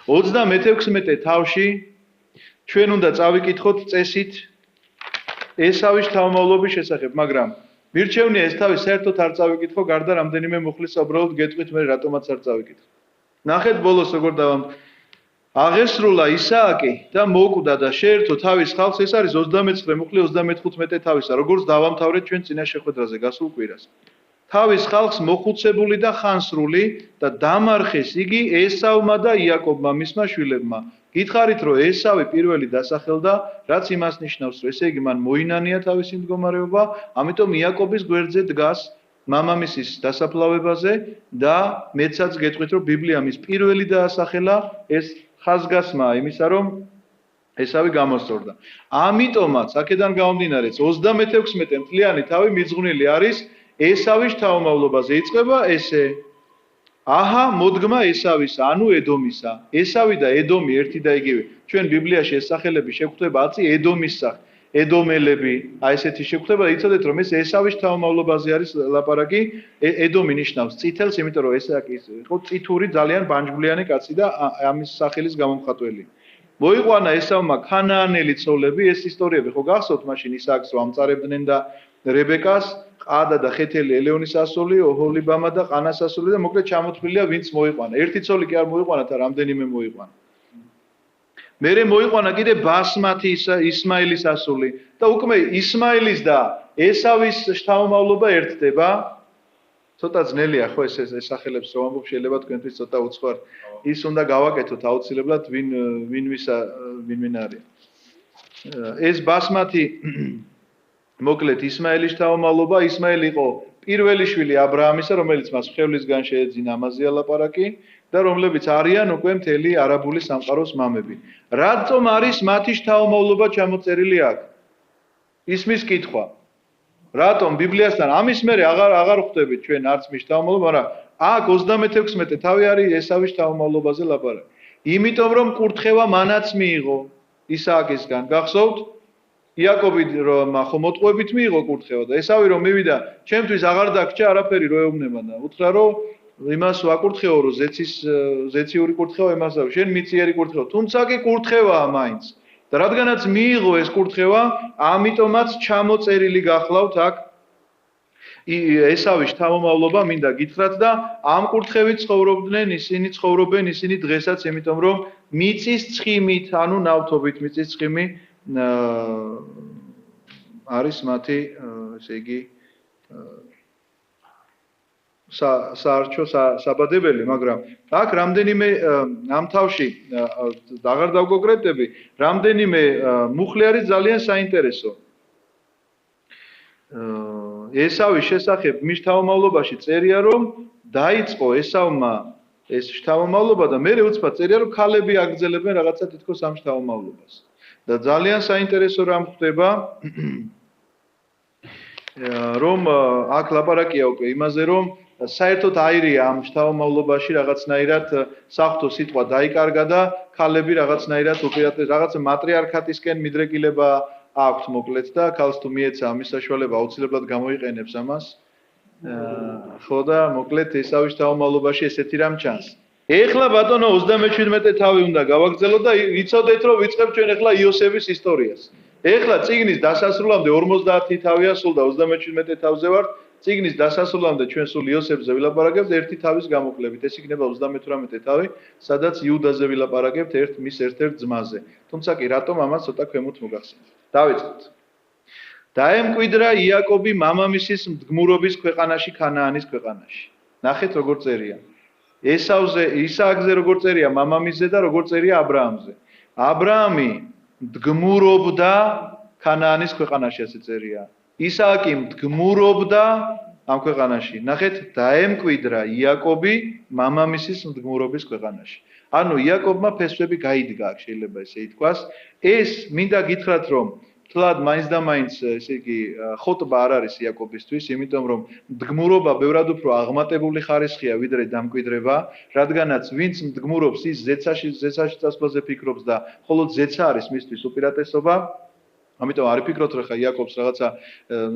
36 თავში ჩვენ უნდა წავიკითხოთ წესით ესავის თავმავლობის შესახებ, მაგრამ მირჩევნია ეს თავი საერთოდ არ წავიკითხო, გარდა რამდენიმე მუხლის უბრალოდ გეტყვით მე რატომაც არ წავიკითხო. ნახეთ ბოლოს როგორ აღესრულა ისააკი და მოკვდა და შეერთო თავის ხალხს, ეს არის 29 მუხლი 35 თავისა, როგორც დავამთავრეთ ჩვენ წინა შეხვედრაზე გასულ კვირას. თავის ხალხს მოხუცებული და ხანსრული და დამარხეს იგი ესავმა და იაკობმა მისმა შვილებმა. გითხარით რომ ესავი პირველი დასახელდა, რაც იმას ნიშნავს, რომ ესე იგი მან მოინანია თავისი მდგომარეობა, ამიტომ იაკობის გვერდზე დგას მამამისის დასაფლავებაზე და მეცაც გეტყვით რომ ბიბლიამ ის პირველი დაასახელა, ეს ხაზგასმაა იმისა რომ ესავი გამოსწორდა. ამიტომაც აქედან გამომდინარე 36 მთლიანი თავი მიძღვნილი არის ესავის თავმავლობაზე. იწყება ესე აჰა მოდგმა ესავისა, ანუ ედომისა. ესავი და ედომი ერთი და იგივე. ჩვენ ბიბლიაში ეს სახელები შეგვხვდება აწი ედომის სახით. ედომელები, აი ესეთი შეგვხვდება, იცოდეთ რომ ეს ესავის თავმავლობაზე არის ლაპარაკი. ედომი ნიშნავს წითელს, იმიტომ რომ ესაკი იყო წითური ძალიან ბანჯგვლიანი კაცი და ამის სახელის გამომხატველი. მოიყვანა ესავმა ქანაანელი ცოლები, ეს ისტორიები ხო გახსოვთ მაშინ ისააკს რომ ამწარებდნენ და რებეკას ყადა და ხეთელი ელეონის ასული, ოჰოლიბამა და ყანას ასული და მოკლედ ჩამოთვლილია ვინც მოიყვანა. ერთი ცოლი კი არ მოიყვანა და რამდენიმე მოიყვანა. მერე მოიყვანა კიდე ბასმათი ისმაილის ასული და უკვე ისმაილის და ესავის შთამომავლობა ერთდება. ცოტა ძნელია ხო ეს სახელებს რომ ამბობ, შეიძლება თქვენთვის ცოტა უცხოარ. ის უნდა გავაკეთოთ აუცილებლად ვინ არის. ეს ბასმათი მოკლედ ისმაილის შთამომავლობა, ისმაილი იყო პირველი შვილი აბრაამისა, რომელიც მას ხევლისგან შეეძინა, ამაზეა ლაპარაკი და რომლებიც არიან უკვე მთელი არაბული სამყაროს მამები. რატომ არის მათი შთამომავლობა ჩამოწერილი აქ? ისმის კითხვა. რატომ ბიბლიასთან ამის მერე აღარ ხვდებით ჩვენ არც მის შთამომავლობა, მაგრამ აქ 36 თავი არის ესავის შთამომავლობაზე ლაპარაკი. იმიტომ რომ კურთხევა მანაც მიიღო ისააკისგან. გახსოვთ? იაკობი რომ ხო მოტყუებით მიიღო კურთხევა და ესავი რომ მივიდა, ჩემთვის აღარ დაგჭა არაფერი რო ეუბნება და უთხრა რომ იმას ვაკურთხეო რომ ზეციური კურთხევა იმასავ, შენ მიწიერი კურთხევა, თუმცა კი კურთხევაა მაინც. და რადგანაც მიიღო ეს კურთხევა, ამიტომაც ჩამოწერილი გახლავთ აქ ესავის შთამომავლობა მინდა გითხრათ და ამ კურთხევით ცხოვრობდნენ ისინი, ცხოვრობენ ისინი დღესაც, იმიტომ რომ მიწის ცხიმით, ანუ ნავთობით მიწის ცხიმი არის მათი, ესე იგი საარჩო საბადებელი, მაგრამ აქ რამდენიმე ამ თავში აღარ დავკონკრეტები, რამდენიმე მუხლი არის ძალიან საინტერესო. ესავის შესახებ მის შთამომავლობაში წერია რომ დაიწყო ესავმა ეს შთამომავლობა და მერე უცბად წერია რომ ქალები აგრძელებენ რაღაცა თითქოს ამ შთამომავლობას. და ძალიან საინტერესო რამ ხდება რომ აქ ლაპარაკია უკვე იმაზე რომ საერთოდ აირია ამ შთამომავლობაში რაღაცნაირად საფრთხო სიტყვა დაიკარგა და ქალები რაღაცნაირად უპირატეს რაღაც მატრიარქატისკენ მიდრეკილება აქვთ მოკლედ და ქალს თუ მიეცა ამის საშუალება აუცილებლად გამოიყენებს ამას. ხო და მოკლედ ესავის შთამომავლობაში ესეთი რამ ჩანს. ეხლა ბატონო 37 თავი უნდა გავაგრძელოთ და იცოდეთ რომ ვიწყებ ჩვენ ეხლა იოსების ისტორიას. ეხლა წიგნის დასასრულამდე 50 თავია სულ და 37 თავზე ვართ. წიგნის დასასრულამდე ჩვენ სულ იოსებზე ვილაპარაკებთ ერთი თავის გამოკლებით. ეს იქნება 38 თავი, სადაც იუდაზე ვილაპარაკებთ მის ერთ-ერთ ძმაზე. თუმცა კი რატომ ამას ცოტა ქვემოთ მოგახსენებთ. დავიწყოთ. დაემკვიდრა იაკობი მამამისის მდგმურობის ქვეყანაში, ქანაანის ქვეყანაში. ნახეთ როგორ წერია. ისააკზე როგორ წერია მამამისზე და როგორ წერია აბრაამზე. აბრაამი მდგმურობდა ქანაანის ქვეყანაში, ასე წერია. ისააკი მდგმურობდა ამ ქვეყანაში. ნახეთ, დაემკვიდრა იაკობი მამამისის მდგმურობის ქვეყანაში. ანუ იაკობმა ფესვები გაიდგა, შეიძლება ესე ითქვას. ეს მინდა გითხრათ რომ თლად მაინც და მაინც ესე იგი ხოტბა არ არის იაკობისთვის, იმიტომ რომ მდგმურობა ბევრად უფრო აღმატებული ხარისხია ვიდრე დამკვიდრება, რადგანაც ვინც მდგმურობს ის ზეცაში წასვლაზე ფიქრობს და მხოლოდ ზეცა არის მისთვის უპირატესობა. ამიტომ არ ფიქრობთ რომ ხა იაკობს რაღაცა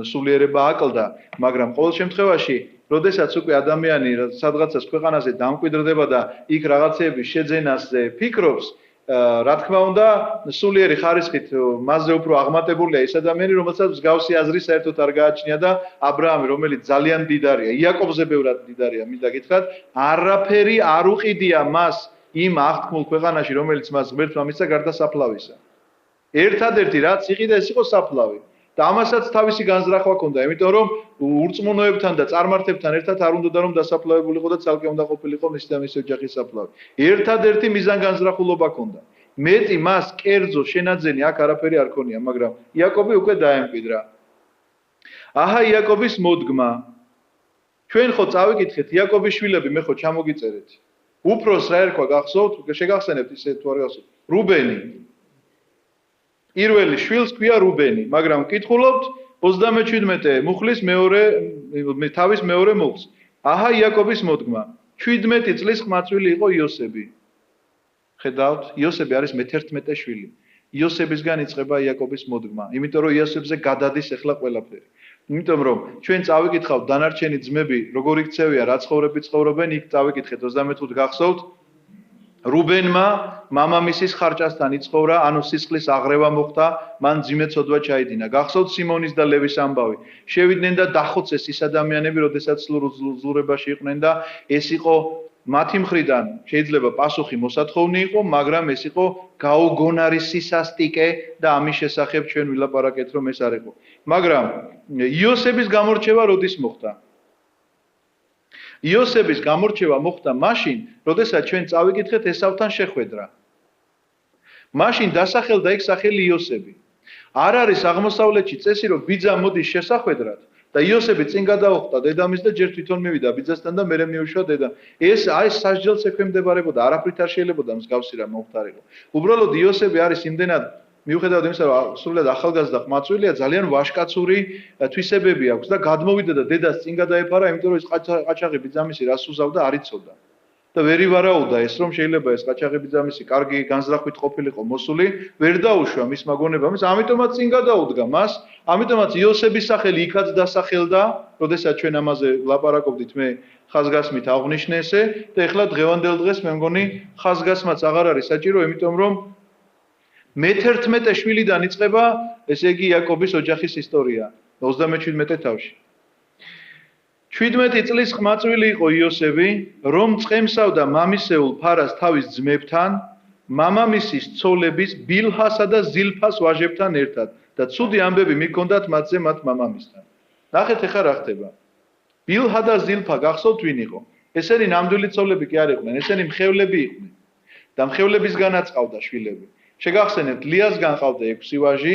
სულიერება აკლდა, მაგრამ ყოველ შემთხვევაში როდესაც უკვე ადამიანი სადღაცას ქვეყანაზე დამკვიდრდება და იქ რაღაცეების შეძენაზე ფიქრობს, რა თქმა უნდა, სულიერი ხარისხით მასზე უფრო აღმატებულია ის ადამიანი, რომელსაც მსგავსი აზრი საერთოდ არ გააჩნია და აბრაამი, რომელიც ძალიან დიდარია, იაკობზე ბევრად დიდარია, მინდა გითხრათ, არაფერი არ უყიდია მას იმ აღთქმულ ქვეყანაში, რომელიც მას ღმერთმა მისცა გარდა საფლავისა. ერთადერთი რაც იყიდა, ეს იყო საფლავი. და ამასაც თავისი განზრახვა ჰქონდა, იმიტომ რომ ურწმუნოებთან და წარმართებთან ერთად არ უნდოდა რომ დასაფლავებულიყო და ცალკე უნდა ყოფილიყო მისი და მისი ოჯახის საფლავი. ერთადერთი მიზანგანზრახულობა ჰქონდა. მეტი მას კერძო შენაძენი აქ არაფერი არ ქონია, მაგრამ იაკობი უკვე დაემკვიდრა. აჰა იაკობის მოდგმა. ჩვენ ხო წავიკითხეთ იაკობის შვილები, მე ხო ჩამოგიწერეთ. უფროს რა ერქვა გახსოვთ? შეგახსენებთ ისე თუ არ გახსოვთ? რუბენი. პირველი შვილს ქვია რუბენი, მაგრამ კითხულობთ 37 მუხლის თავის მეორე მუხლს. აჰა იაკობის მოდგმა. 17 წლის ხმაწვილი იყო იოსები. ხედავთ, იოსები არის მე-11 შვილი. იოსებისგან იწყება იაკობის მოდგმა, იმიტომ რომ იოსებზე გადადის ახლა ყველაფერი. იმიტომ რომ ჩვენ წავიკითხავთ დანარჩენი ძმები, როგორ იქცევია, რა ცხოვრები ცხოვრობენ, იქ წავიკითხეთ 35 გახსოვთ. რუბენმა მამამისის ხარჭასთან იცხოვრა, ანუ სისხლის აღრევა მოხდა, მან ძიმეცოდვა ჩაიდინა. გახსოვთ სიმონის და ლევის ამბავი. შევიდნენ და დახოცეს ის ადამიანები, როდესაც ზლურებაში იყვნენ და ეს იყო მათი მხრიდან შეიძლება პასუხი მოსათხოვნი იყო, მაგრამ ეს იყო გაუგონარი სისასტიკე და ამის შესახებ ჩვენ ვილაპარაკეთ, რომ ეს არ იყო. მაგრამ იოსების გამორჩევა როდის მოხდა? იოსების გამორჩევა მოხდა მაშინ, როდესაც ჩვენ წავიკითხეთ ესავთან შეხვედრა. მაშინ დასახელდა იქ სახელი იოსები. არ არის აღმოსავლეთში წესი, რომ ბიძა მოდის შესახვედრად და იოსები წინ გადაუხდა დედამისს და ჯერ თვითონ მივიდა ბიძასთან და მერე მიუშვა დედამ. ეს აი სასჯელს ექვემდებარებოდა, არაფრით არ შეიძლება მსგავსი რამ მოხდარიყო. უბრალოდ იოსები არის იმდენად მიუხედავად იმისა, რომ სრულად ახალგაზრდა ხმაწვილია, ძალიან ვაშკაცური თვისებები აქვს და გადმოვიდა და დედას წინ გადაეფარა, იმიტომ რომ ეს ყაჩაღი ბიძამისი რას უზავდა არ იცოდა. და ვერ ივარაუდა ეს, რომ შეიძლება ეს ყაჩაღი ბიძამისი კარგი განზრახვით ყოფილიყო მოსული, ვერ დაუშვა მის მაგონებამ, ამიტომაც წინ გადაუდგა მას, ამიტომაც იოსების სახელი იქაც დასახელდა, როდესაც ჩვენ ამაზე ვლაპარაკობდით, მე ხაზგასმით აღვნიშნე ესე და ეხლა დღევანდელ დღეს მე მგონი ხაზგასმაც აღარ არის საჭირო, იმიტომ რომ მე-11 შვილიდან იწყება, ესე იგი იაკობის ოჯახის ისტორია, 37 თავში. 17 წლის ხმაწვილი იყო იოსები, რომ წემსავდა მამისეულ ფარას თავის ძმებთან, მამამისის ცოლების ბილჰასა და ზილფას ვაჟებთან ერთად და ცუდი ამბები მიქონდათ მათზე მათ მამამისთან. ნახეთ ახლა რა ხდება. ბილჰა და ზილფა გახსოვთ ვინ იყო? ესენი ნამდვილი ცოლები კი არ იყვნენ, ესენი მხევლები იყვნენ და მხევლებისგანაც ყავდა შვილები. შეგახსენებთ, ლიასგან ყავდა 6 ვაჟი,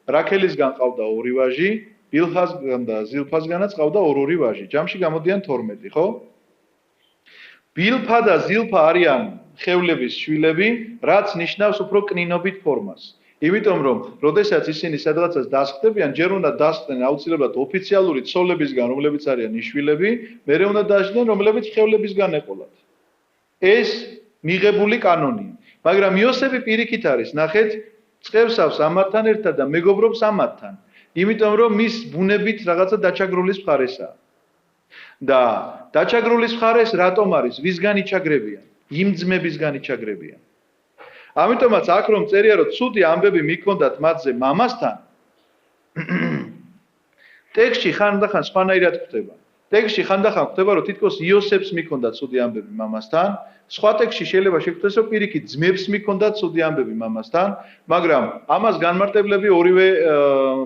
რაქელისგან ყავდა 2 ვაჟი, ბილჰასგან და ზილფასგანაც ყავდა 2 ვაჟი. ჯამში გამოდიან 12, ხო? ბილფა და ზილფა არიან მხევლების შვილები, რაც ნიშნავს უფრო კნინობით ფორმას. იმიტომ რომ, როდესაც ისინი სადღაცას დასხდებიან, ჯერ უნდა დასხდნენ აუცილებლად ოფიციალური ცოლებისგან, რომლებიც არიან იშვილები, მერე უნდა დაждდნენ, რომლებიც მხევლებისგან ეყოლათ. ეს მიღებული კანონია. მაგრამ იოსები პირიქით არის, ნახეთ, წევსავს ამათთან ერთად და მეგობრობს ამათთან. იმიტომ რომ მის ბუნებით რაღაცა დაჩაგრულის მხარესაა. და დაჩაგრულის მხარეს რატომ არის? ვისგან იჩაგრებიან? იმ ძმებისგან იჩაგრებიან. ამიტომაც აქ რომ წერია რომ ცუდი ამბები მიქონდათ მათზე მამასთან, ტექსტში ხანდახან სხვანაირად ხდება. ტექსტში ხანდახან ხდება რომ თითქოს იოსებს მიქონდა ცუდი ამბები მამასთან, სხვა ტექსტში შეიძლება შეგხვდეს რომ პირიქით ძმებს მიქონდა ცუდი ამბები მამასთან, მაგრამ ამას განმარტებლები ორივე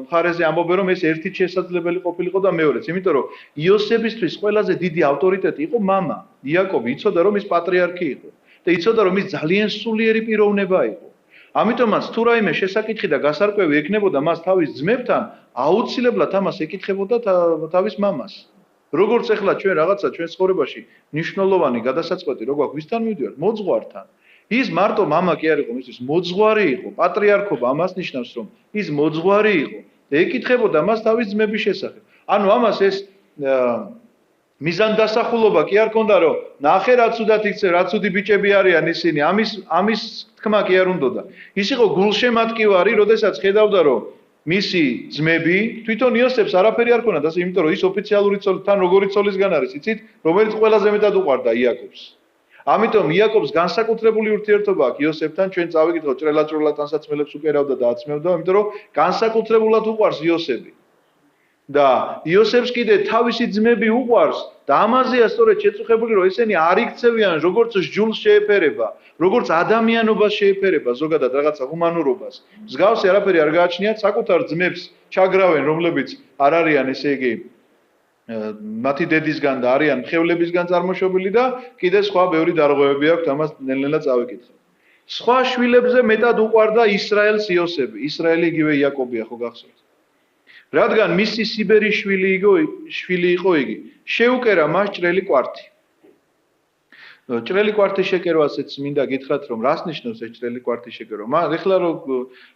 მხარეზე ამბობენ რომ ეს ერთით შესაძლებელი ყოფილიყო და მეორეც, იმიტომ რომ იოსებისთვის ყველაზე დიდი ავტორიტეტი იყო მამა, იაკობი, იცოდა რომ ის პატრიარქი იყო და იცოდა რომ ის ძალიან სულიერი პიროვნება იყო. ამიტომაც თუ რაიმე შესაკითხი და გასარკვევი ექნებოდა მას თავის ძმებთან, აუცილებლად ამას ეკითხებოდა თავის მამას. როგორც ახლა ჩვენ რაღაცა ჩვენ ცხოვრებაში მნიშვნელოვანი გადასაწყვეტი რო გვაქვს ვისთან მივდივართ მოძღვართან. ის მარტო მამა კი არ იყო, მისთვის მოძღვარი იყო, პატრიარქობა ამას ნიშნავს რომ ის მოძღვარი იყო და ეკითხებოდა მას თავის ძმების შესახებ. ანუ ამას ეს მიზანდასახულობა კი არ ქონდა რომ ნახე რა ცუდად იქცე, რა ცუდი ბიჭები არიან ისინი, ამის თქმა კი არ უნდოდა. ის იყო გულშემატკივარი, როდესაც ხედავდა რომ მისი ძმები თვითონ იოსებს არაფერი არ ქონდათ, ასე იმიტომ რომ ის ოფიციალური ცოლი თან როგორი ცოლისგან არის, იცით, რომელიც ყველაზე მეტად უყვარდა იაკობს. ამიტომ იაკობს განსაკუთრებული ურთიერთობა აქვს იოსებთან, ჩვენ წავიკითხოთ ჭრელაჭრელად თანსაცმელებს უკერავდა და აცმევდა, იმიტომ რომ განსაკუთრებულად უყვარს იოსები. და იოსებს კიდე თავისი ძმები უყვარს და ამაზეა სწორედ შეწუხებული რომ ესენი არ იქცევიან როგორც სჯულს შეეფერება, როგორც ადამიანობას შეეფერება, ზოგადად რაღაცა ჰუმანურობას. მსგავსი არაფერი არ გააჩნიათ, საკუთარ ძმებს ჩაგრავენ, რომლებიც არ არიან, ესე იგი, მათი დედისგან და არიან მხევლებისგან წარმოშობილი და კიდე სხვა ბევრი დარღვევები აქვს, ამას ნელ-ნელა წავიკითხოთ. სხვა შვილებზე მეტად უყვარდა ისრაელს იოსები. ისრაელი იგივე იაკობია, ხო გახსოვთ? რადგან მისი სიბერის შვილი იყო იგი, შეუკერა მას ჭრელი კვართი. ჭრელი კვართის შეკერვასაც მინდა გითხრათ, რომ რას ნიშნავს ეს ჭრელი კვართის შეკერვა? ეხლა რომ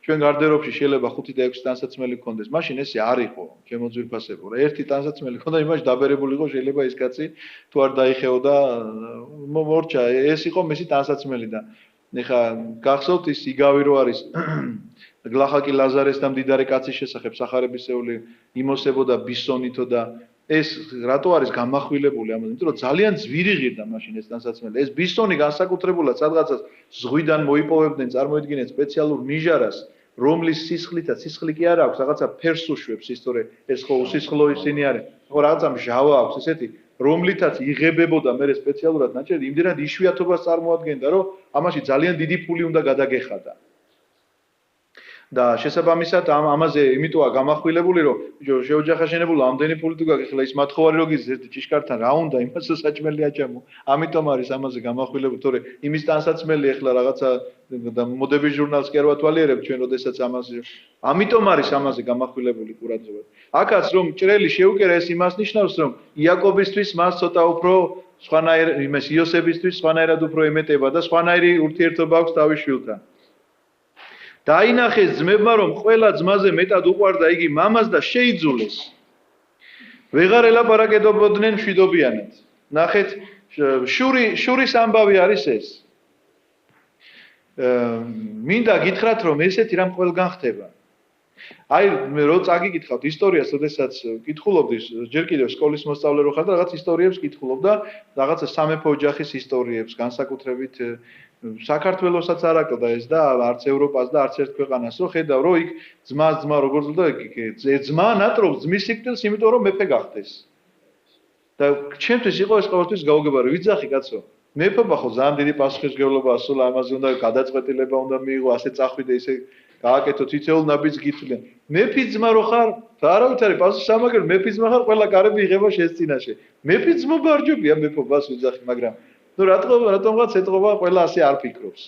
ჩვენ გარდერობში შეიძლება 5 და 6 ტანსაცმელი გქონდეს, მაშინ ესე არ იყო, ჩემო ძვირფასებო. ერთი ტანსაცმელი გქონდა, იმაში დაბერებული იყო, შეიძლება ის კაცი თუ არ დაიხეო და მორჩა, ეს იყო მისი ტანსაცმელი და ეხლა გახსოვთ ის იგავი რო არის გლახაკი ლაზარეს და მდიდარი კაცის შესახებ სახარებისეული იმოსებოდა ბისონითო და ეს რატო არის გამახვილებული ამაზე? იმიტომ რომ ძალიან ძვირი ღირდა მაშინ ეს ტანსაცმელი. ეს ბისონი განსაკუთრებულად სადღაცას ზღვიდან მოიპოვებდნენ, წარმოიდგინეთ სპეციალურ ნიჟარას, რომლის სისხლი კი არ აქვს, რაღაცა ფერს უშვებს ისტორე, ეს ხო უსისხლო ისინი არის. ხო რაღაცა მჟავა აქვს ესეთი, რომლითაც იღებებოდა მე სპეციალურად ნაჭერი, იმდენად იშვიათობას წარმოადგენდა, რომ ამაში ძალიან დიდი ფული უნდა გადაგეხადა. და შესაბამისად ამაზე იმიტოა გამახვილებული რომ შეოჯახა შენებულ ამდენი ფული თუ გაქვს ახლა ის მათხოვარი რო გიზ ერთ ჭიშკართან რა უნდა იმას საჭმელი აჭამო ამიტომ არის ამაზე გამახვილებული თორე იმის ტანსაცმელი ახლა რაღაცა და მოდების ჟურნალს კერვა თვალიერებ ჩვენ ოდესაც ამაზე ამიტომ არის ამაზე გამახვილებული ყურადღება აქაც რომ ჭრელი შეუკერა ეს იმას ნიშნავს რომ იაკობისთვის მას ცოტა უფრო სხვანაირ იმას იოსებისთვის სხვანაირად უფრო ემეტება და სხვანაირი ურთიერთობა აქვს თავის შვილთან დაინახეს ძმებმა რომ ყველა ძმაზე მეტად უყვარდა იგი მამას და შეიძულეს. ვეღარ ელაპარაკებოდნენ მშვიდობიანად. ნახეთ, შურის ამბავი არის ეს. მინდა გითხრათ რომ ესეთი რამ ყველგან ხდება. აი მე რო წაგიკითხავთ ისტორიას, ოდესაც კითხულობდი, ჯერ კიდევ სკოლის მოსწავლე რო ხარ და რაღაც ისტორიებს კითხულობ და რაღაცა სამეფო ოჯახის ისტორიებს, განსაკუთრებით საქართველოსაც არ აკლდა ეს და არც ევროპას და არც ერთ ქვეყანას რო ხედავ რომ იქ ძმა როგორც და ძმა ნატრობს ძმის სიკვდილს იმიტომ რომ მეფე გახდეს და ჩემთვის იყო ეს ყოველთვის გაუგება რომ ვიძახი კაცო მეფობა ხო ძალიან დიდი პასუხისმგებლობაა სულ ამაზე უნდა გადაწყვეტილება უნდა მიიღო ასე წახვიდე ისე გააკეთო თითოეულ ნაბიჯს გითვლიან მეფის ძმა რო ხარ და არავით არის პასუხი სამაგერ მეფის ძმა ხარ ყველა კარები იღება შენს წინაშე მეფის ძმობა არ ჯობია მეფობას ვიძახი მაგრამ ну რატომღაც ეთყობა ყველა ასე არ ფიქრობს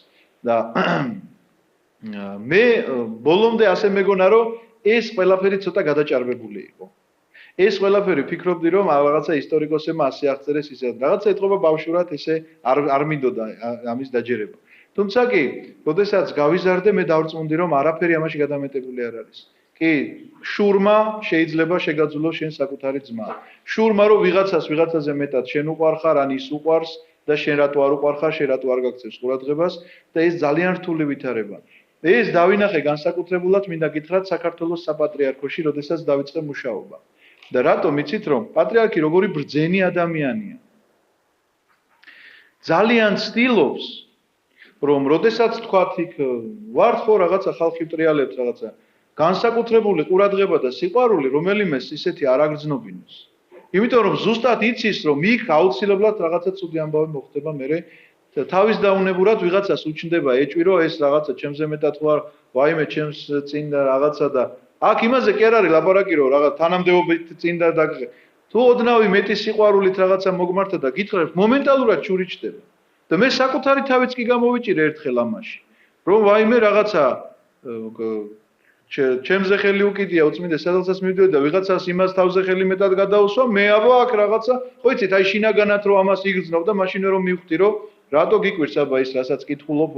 და მე ბოლომდე ასე მეგონა რომ ეს ყველაფერი ცოტა გადაჭარბებული იყო ეს ყველაფერი ფიქრობდი რომ რაღაცა ისტორიკოსებმა ასე აღწერეს ისე რაღაცა ეთყობა ბავშვურად ესე არ მინდოდა ამის დაჯერება თუმცა კი როდესაც გავიზარდე მე დავწმუნდი რომ არაფერი ამაში გადამეტებული არ არის კი შურმა შეიძლება შეგაძულოს შენ საკუთარი ძმა შურმა რომ ვიღაცაზე მეტად შენ უყვარხარ ან ის უყვარს და შენ რატო არ უყვარხარ, შენ რატო არ გაგცემს ყურადღებას და ეს ძალიან რთული ვითარება. ეს დავინახე განსაკუთრებულად მინდა გითხრათ საქართველოს საპატრიარქოში, როდესაც დავიწყე მუშაობა. და რატომ იცით რომ პატრიარქი როგორი ბრძენი ადამიანია. ძალიან ცდილობს რომ როდესაც თქვათ იქ ვართ ხო რაღაცა ხალხი ვტრიალებს რაღაცა განსაკუთრებული ყურადღება და სიყვარული რომელიმეს ისეთი არ აგრძნობინოს. იმიტომ რომ ზუსტად იცის რომ იქ აუცილებლად რაღაცა ცუდი ამბავი მოხდება მე თავის დაუნებურად ვიღაცას უჩნდება ეჭვი რომ ეს რაღაცა ჩემზე მეტად ვარ ვაიმე ჩემს წინ და რაღაცა და აქ იმაზე კი არ არის ლაპარაკი რომ რაღაც თანამდებობით წინ და თუ ოდნავი მეტი სიყვარულით რაღაცა მოგმართა და გითხრათ მომენტალურად ჩურიჩდება და მე საკუთარი თავიც კი გამოვიჭირე ერთხელ ამაში რომ ვაიმე რაღაცა ჩემზე ხელი უკიდია უწმინდეს სადღაცას მივიდოდი და ვიღაცას იმას თავზე ხელი მეტად გადაუსვა მე აბა აქ რაღაცა ხო იცით აი შინაგანად რომ ამას იგრძნობ და მაშინვე რომ მივხვდი რომ რატო გიკვირს აბა ის რასაც კითხულობ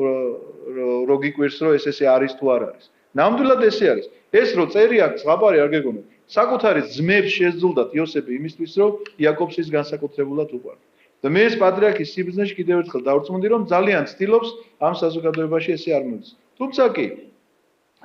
რო გიკვირს რომ ეს ესე არის თუ არ არის ნამდვილად ესე არის ეს რო წერი აქვს ზღაპარი არ გეგონოთ საკუთარი ძმებს შეძულდათ იოსები იმისთვის რომ იაკობს ის განსაკუთრებულად უყვარდა და მე ეს პატრიარქის სიბრძნეში კიდევ ერთხელ დავწმუნდი რომ ძალიან ცდილობს ამ საზოგადოებაში ესე არ მოდის თუმცა კი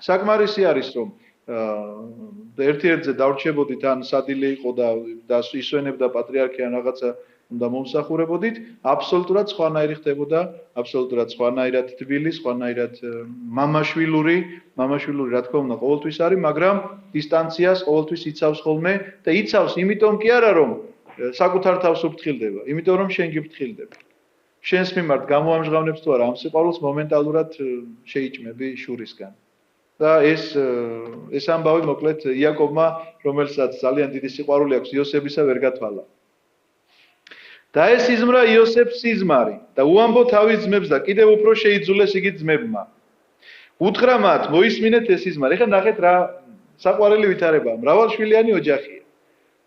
საკმარისი არის რომ ერთ-ერთზე დავრჩებოდით ან სადილე იყო და ისვენებდა პატრიარქი ან რაღაცა უნდა მომსახურებოდით, აბსოლუტურად სხვანაირი ხდებოდა, აბსოლუტურად სხვანაირად თბილი, სხვანაირად მამაშვილური, რა თქმა უნდა, ყოველთვის არის, მაგრამ დისტანციას ყოველთვის იცავს ხოლმე და იცავს იმიტომ კი არა, რომ საკუთარ თავს უფრთხილდება, იმიტომ რომ შენ გიფრთხილდება. შენს მიმართ გამოამჟღავნებს თუ არა ამ სიყვარულს მომენტალურად შეიჭმები შურისგან. და ეს ამბავი მოკლედ იაკობმა, რომელსაც ძალიან დიდი სიყვარული აქვს იოსებისა, ვერ გათვალა. და ეს სიზმრა იოსებს სიზმარი და უამბო თავის ძმებს და კიდევ უფრო შეიძულეს იგი ძმებმა. უთხრა მათ, მოისმინეთ ეს სიზმარი. ეხლა ნახეთ რა საყვარელი ვითარებაა. მრავალშვილიანი ოჯახია.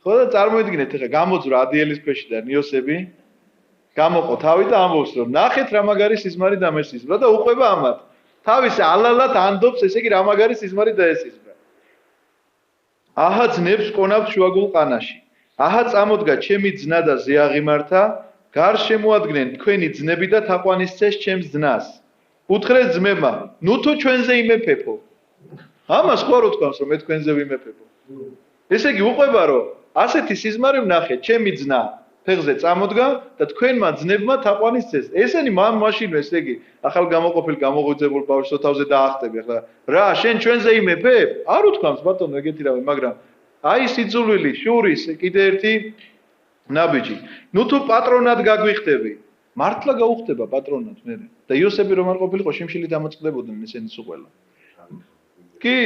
ხო და წარმოიდგინეთ ეხლა გამოძვრა ადიელის ქვეშიდან იოსები, გამოყო თავი და ამბობს რომ ნახეთ რა მაგარი სიზმარი და მე სიზმრა და უყვება ამათ. თავის ალალად ანდობს, ესე იგი რა მაგარი სიზმარი და ეს სიზმრა. აჰა ძნებს ყონავთ შუაგულ ყანაში. აჰა წამოდგა ჩემი ძნა და ზეაღიმართა, გარ შემოადგენენ თქვენი ძნები და თაყვანისცეს ჩემს ძნას. უთხრეს ძმებმა, ნუ თუ ჩვენზე იმეფებო. ამას ხო არ უთქვამს რომ მე თქვენზე ვიმეფებო. ესე იგი უყვება რომ ასეთი სიზმარი ვნახეთ, ჩემი ძნა ფეხზე წამოდგა და თქვენმა ძნებმა თაყვანისცეს. ესენი მაშინვე, ესე იგი, ახალ გამოყოფილ გამოღვიძებულ ბავშვს თავზე დაახტები. ახლა რა, შენ ჩვენზე იმეფებ? არ უთქვამს ბატონო ეგეთი რამე, მაგრამ აი სიძულვილი, შურის კიდე ერთი ნაბიჯი. ნუ თუ პატრონად გაგვიხდები, მართლა გაუხდება პატრონად მე. და იოსები რომ არ ყოფილიყო, შიმშილით ამოწყდებოდნენ ესენი სულ. კი,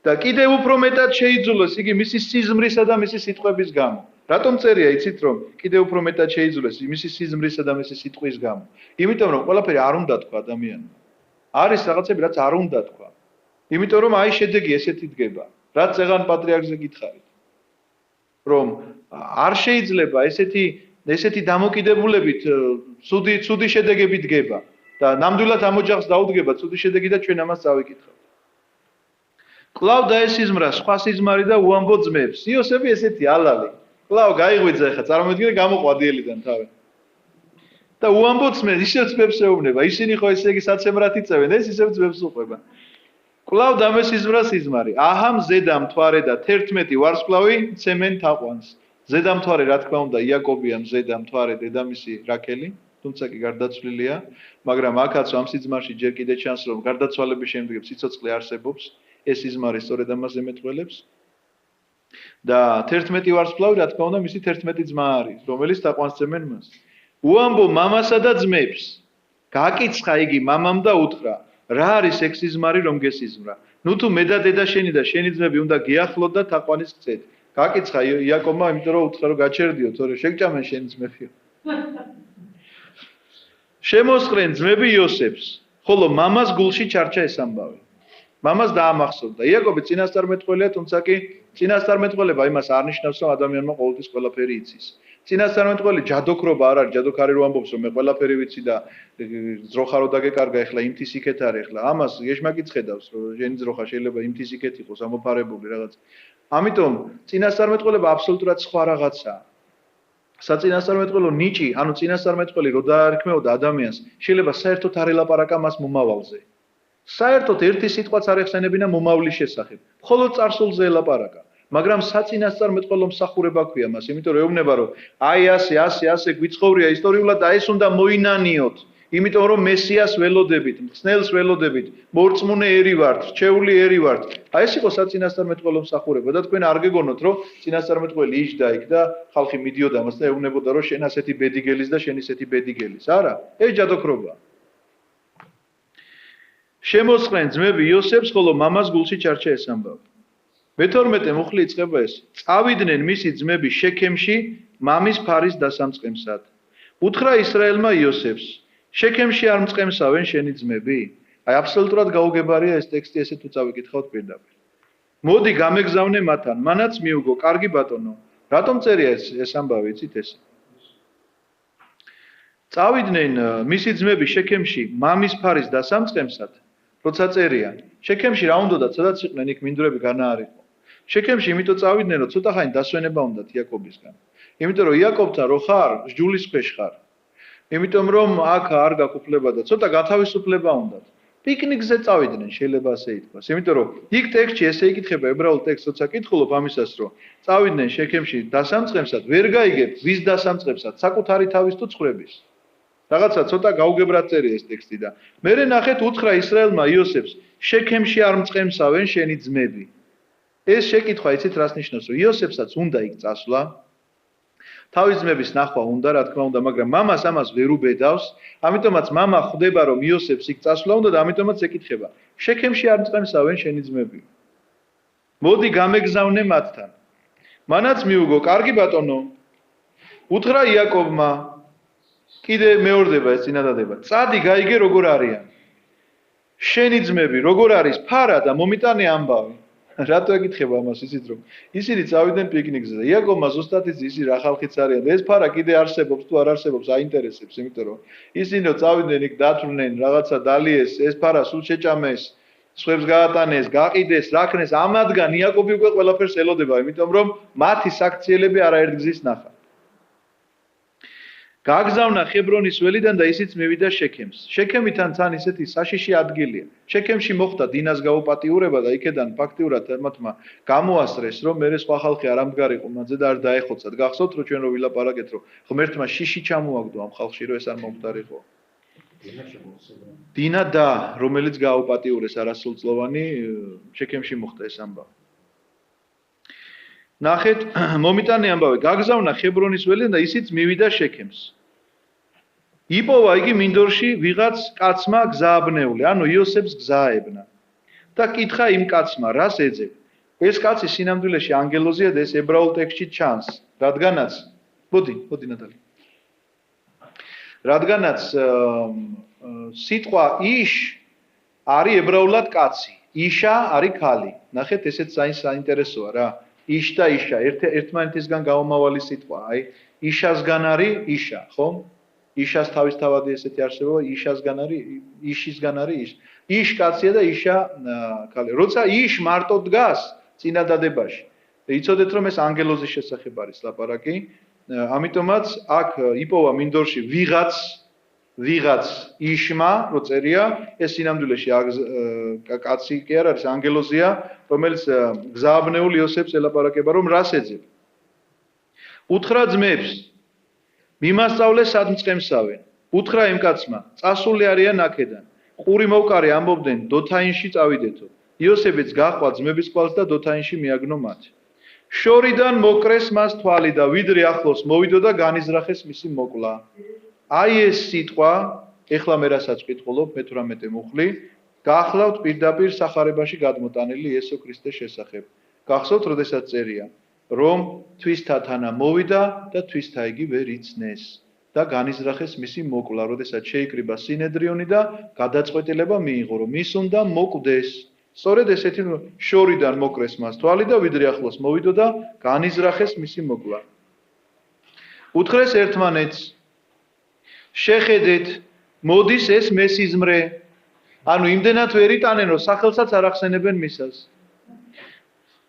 და კიდევ უფრო მეტად შეიძულეს იგი მისი სიზმრისა და მისი სიტყვების გამო. რატომ წერია იცით რომ კიდევ უფრო მეტად შეიძულეს მისი სიზმრისა და მისი სიტყვის გამო? იმიტომ რომ ყველაფერი არ უნდა თქვა ადამიანმა. არის რაღაცები რაც არ უნდა თქვა. იმიტომ რომ აი შედეგი ესეთი დგება. რაც წეღან პატრიარქზე გითხარით. რომ არ შეიძლება ესეთი დამოკიდებულებით ცუდი შედეგები დგება და ნამდვილად ამ ოჯახს დაუდგება ცუდი შედეგი და ჩვენ ამას წავიკითხავთ. კლავ და ეს სიზმრა სხვა სიზმარი და უამბო ძმებს. იოსები ესეთი ალალი. კლავ გაიღვიძა ხა წარმოიდგინე გამოყვა დიელიდან თავი. და უამბო ძმებს ისევ ძმებს ეუბნება. ისინი ხო ესე იგი საცემრად იწევენ, ეს ისევ ძმებს უყვება. კლავ და მე სიზმრა სიზმარი. აჰა ზედა მთვარე და 11 ვარსკვლავი ცემენ თაყვანს. ზედა მთვარე რა თქმა უნდა იაკობია, ზედა მთვარე დედამისი რაქელი, თუმცა კი გარდაცვლილია, მაგრამ აქაც ამ სიზმარში ჯერ კიდე ჩანს რომ გარდაცვალების შემდგომ სიცოცხლე არსებობს. ეს სიზმარი სწორედ ამას ემეთქველებს. და 11 ვარსკვლავი რა თქმა უნდა მისი 11 ძმა არის, რომელიც თაყვანს ცემენ მას. უამბო მამასა და ძმებს. გაკიცხა იგი მამამ და უთხრა, რა არის ეგ სიზმარი რომ გესიზმრა? ნუ თუ მე და დედა შენი და შენი ძმები უნდა გიახლოთ და თაყვანის გწეთ. გაკიცხა იაკობმა, იმიტომ რომ უთხრა რომ გაჩერდიო, თორე შეგჭამენ შენი ძმებიო. შემოსყრენ ძმები იოსებს, ხოლო მამას გულში ჩარჩა ეს ამბავი. მამას დაამახსოვრდა. იაკობი წინასწარმეტყველია, თუმცა კი წინასწარმეტყველება იმას არ ნიშნავს, რომ ადამიანმა ყოველთვის ყველაფერი იცის. წინასწარმეტყველი ჯადოქრობა არ არის, ჯადოქარი რო ამბობს, რომ მე ყველაფერი ვიცი და ძროხა რო დაგეკარგა, ეხლა იმთის იქეთ არის, ეხლა ამას ეშმაკიც ხედავს, რომ შენი ძროხა შეიძლება იმთის იქეთ იყოს, ამოფარებული რაღაც. ამიტომ წინასწარმეტყველება აბსოლუტურად სხვა რაღაცაა. საწინასწარმეტყველო ნიჭი, ანუ წინასწარმეტყველი რო დაარქმეოდა ადამიანს, შეიძლება საერთოდ არ ელაპარაკა მას მომავალზე. საერთოდ ერთი სიტყვაც არ ეხსენებინა მომავლის შესახებ. მხოლოდ წარსულზე ელაპარაკა. მაგრამ საწინასწარმეტყველო მსახურება ქვია მას, იმიტომ რომ ეუბნება რომ აი ასე გვიცხოვრია ისტორიულად და ეს უნდა მოინანიოთ. იმიტომ რომ მესიას ველოდებით, მხსნელს ველოდებით, მორწმუნე ერი ვართ, რჩეული ერი ვართ. აი ეს იყო საწინასწარმეტყველო მსახურება და თქვენ არ გეგონოთ რომ წინასწარმეტყველი იჯდა იქ და ხალხი მიდიოდა მას და ეუბნებოდა რომ შენ ასეთი ბედი გელის და შენ ისეთი ბედი გელის. არა, ეს ჯადოქრობაა. შემოსყრენ ძმები იოსებს, ხოლო მამას გულში ჩარჩა ეს ამბავი. მე-12 მუხლი იწყება ეს. წავიდნენ მისი ძმები შექემში მამის ფარის დასამწყემსად. უთხრა ისრაელმა იოსებს, შექემში არ მწყემსავენ შენი ძმები? აი აბსოლუტურად გაუგებარია ეს ტექსტი, ესე თუ წავიკითხავთ პირდაპირ. მოდი გამეგზავნე მათთან, მანაც მიუგო, კარგი ბატონო. რატომ წერია ეს ამბავი, იცით ეს? წავიდნენ მისი ძმები შექემში მამის ფარის დასამწყემსად. როცა წერია, შექემში რა უნდათ, სადაც იყვნენ იქ მინდვრები განაარიყო. შექემში იმიტომ წავიდნენ, რომ ცოტა ხანი დასვენება უნდათ იაკობისგან. იმიტომ რომ იაკობთან რო ხარ, ჯულის ქვეშ ხარ. იმიტომ რომ აქ არ გაყოფლება და ცოტა გათავისუფლება უნდათ. პიკნიკზე წავიდნენ, შეიძლება ასე ითქვას. იმიტომ რომ იქ ტექსტში ესე იკითხება, ებრაულ ტექსტს როცა კითხულობ ამისას, რომ წავიდნენ შექემში დასამწყებსად, ვერ გაიგებ ვის დასამწყებსად, საკუთარი თავის თუ ცხრების. რაღაცა ცოტა გაუგებრად წერია ეს ტექსტი და მერე ნახეთ უთხრა ისრაელმა იოსებს, შექემში არ მწყემსავენ შენი ძმები. ეს შეკითხვა იცით რას ნიშნავს, რომ იოსებსაც უნდა იქ წასვლა. თავის ძმების ნახვა უნდა, რა თქმა უნდა, მაგრამ მამას ამას ვერ უბედავს, ამიტომაც მამა ხვდება, რომ იოსებს იქ წასვლა უნდა და ამიტომაც ეკითხება. შექემში არ მწყემსავენ შენი ძმები. მოდი გამეგზავნე მათთან. მანაც მიუგო, კარგი ბატონო. უთხრა იაკობმა, კიდე მეორდება ეს წინადადება. წადი გაიგე როგორ არიან. შენი ძმები როგორ არის ფარა და მომიტანე ამბავი. რატო ეკითხება ამას იცით რომ ისინი წავიდნენ პიკნიკზე და იაკობმა ზუსტად ისი რა ხალხიც არიან და ეს ფარა კიდე არსებობს თუ არ არსებობს აინტერესებს იმიტომ რომ ისინი რომ წავიდნენ იქ დათვლნენ რაღაცა დალიეს ეს ფარა სულ შეჭამეს სხვებს გაატანეს გაყიდეს რაქნეს ამადგან იაკობი უკვე ყველაფერს ელოდება იმიტომ რომ მათი საქციელები არაერთ გზის ნახა გაგზავნა ხებრონის ველიდან და ისიც მივიდა შექემს. შექემიდან თან ისეთი საშიში ადგილია. შექემში მოხდა დინას გაუპატიურება და იქედან ფაქტიურად მათმა გამოასწრეს, რომ მერე სხვა ხალხი არ ამდგარიყო მათზე და არ დაეხოცათ. გახსოვთ, რომ ჩვენ რო ვილაპარაკეთ, რომ ღმერთმა შიში ჩამოაგდო ამ ხალხში, რომ ეს არ მომხდარიყო. დინა და რომელიც გაუპატიურეს არასრულწლოვანი შექემში მოხდა ეს ამბავი. ნახეთ, მომიტანე ამბავი, გაგზავნა ხებრონის ველიდან და ისიც მივიდა შექემს. იპოვა იგი მინდორში ვიღაც კაცმა გზააბნეული, ანუ იოსებს გზაებნა. და კითხა იმ კაცმა, რას ეძებ? ეს კაცი სინამდვილეში ანგელოზია და ეს ებრაულ ტექსტში ჩანს, რადგანაც მოდი ნატალი. რადგანაც სიტყვა იშ არის ებრაულად კაცი, იშა არის ქალი. ნახეთ, ესეც საინტერესოა რა. იშ და იშა ერთმანეთისგან გაომავალი სიტყვაა. აი, იშასგან არის იშა, ხო? იშას თავისთავადი ესეთი არსებობა, იშასგან არის, იშისგან არის იშ. იშ კაცია და იშა ქალი. როცა იშ მარტო დგას წინადადებაში, იცოდეთ რომ ეს ანგელოზის შესახებ არის ლაპარაკი. ამიტომაც აქ იპოვა მინდორში ვიღაც იშმა, რო წერია, ეს სინამდვილეში კაცი კი არ არის, ანგელოზია, რომელიც გზააბნეულ იოსებს ელაპარაკება, რომ რას ეძებ. უთხრა ძმებს, მიმასწავლე სად მწყემსავენ. უთხრა იმ კაცმა, წასული არიან აქედან. ყური მოვკარე ამბობდნენ, დოთაინში წავიდეთო. იოსებიც გაჰყვა ძმების კვალს და დოთაინში მიაგნო მათ. შორიდან მოკრეს მას თვალი და ვიდრე ახლოს მოვიდო და განიზრახეს მისი მოკლა. აი ეს სიტყვა, ეხლა მე რასაც ვკითხულობ, მე 18 მუხლი, გახლავთ პირდაპირ სახარებაში გადმოტანილი იესო ქრისტეს შესახებ. გახსოვთ, როდესაც წერია, რომ თვისთათანა მოვიდა და თვისთა იგი ვერ იცნეს და განიზრახეს მისი მოკლა, როდესაც შეიკრიბა სინედრიონი და გადაწყვეტილება მიიღო, რომ ის უნდა მოკვდეს. სწორედ ესეთი შორიდან მოკრეს მას თვალი და ვიდრე ახლოს მოვიდო და განიზრახეს მისი მოკლა. უთხრეს ერთმანეთს შეხედეთ, მოდის ეს მესიზმრე. ანუ იმდენად ვერ იტანენ, რომ სახელსაც არ ახსენებენ მისას.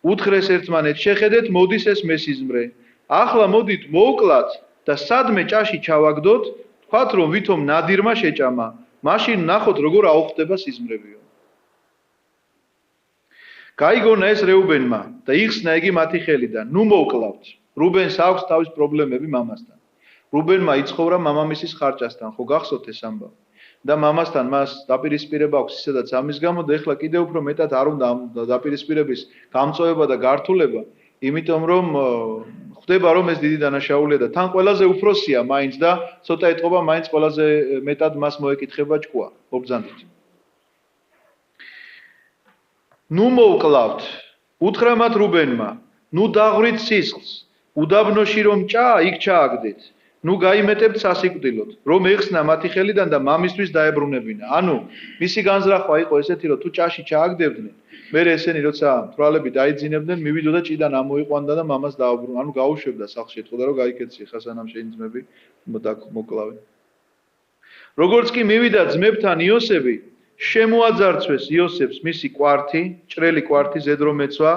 უთხრეს ერთმანეთს შეხედეთ, მოდის ეს მესიზმრე. ახლა მოდით მოვკლათ და სადმე ჭაში ჩავაგდოთ, თქვათ რომ ვითომ ნადირმა შეჭამა, მაშინ ნახოთ როგორ აუხდება სიზმრებიო. გაიგონა ეს რეუბენმა და იხსნა იგი მათი ხელიდან. ნუ მოვკლავთ. რუბენს აქვს თავის პრობლემები მამასთან. რუბენმა იცხოვრა მამამისის ხარჭასთან, ხო გახსოვთ ეს ამბავი? და მამასთან მას დაპირისპირება აქვს ისედაც ამის გამო და ეხლა კიდევ უფრო მეტად არ უნდა ამ დაპირისპირების გამწვევა და გართულება, იმიტომ რომ ხვდება რომ ეს დიდი დანაშაულია და თან ყველაზე უფროსია მაინც და ცოტა ეტყობა მაინც ყველაზე მეტად მას მოეკითხება ჭკუა, მობრძანდით. ნუ მოვკლავთ, უთხრა მათ რუბენმა, ნუ დაღვრით სისხლს, უდაბნოში რომ ჭაა, იქ ჩააგდეთ. ნუ გაიმეტებთ სასიკვდილოდ, რომ ეხსნა მათი ხელიდან და მამისთვის დაებრუნებინა. ანუ მისი განზრახვა იყო ესეთი, რომ თუ ჭაში ჩააგდებდნენ, მერე ესენი როცა თვალები დაიძინებდნენ, მივიდოდა ჭიდან ამოიყვანდა და მამას დააბრუნა. ანუ გაუშვებდა სახლში, ეთქოდა რომ გაიქეცი, ხა სანამ შენი ძმები მოკლავენ. როგორც კი მივიდა ძმებთან იოსები, შემოაძარცვეს იოსებს მისი კვართი, ჭრელი კვართი ზედრომეცვა,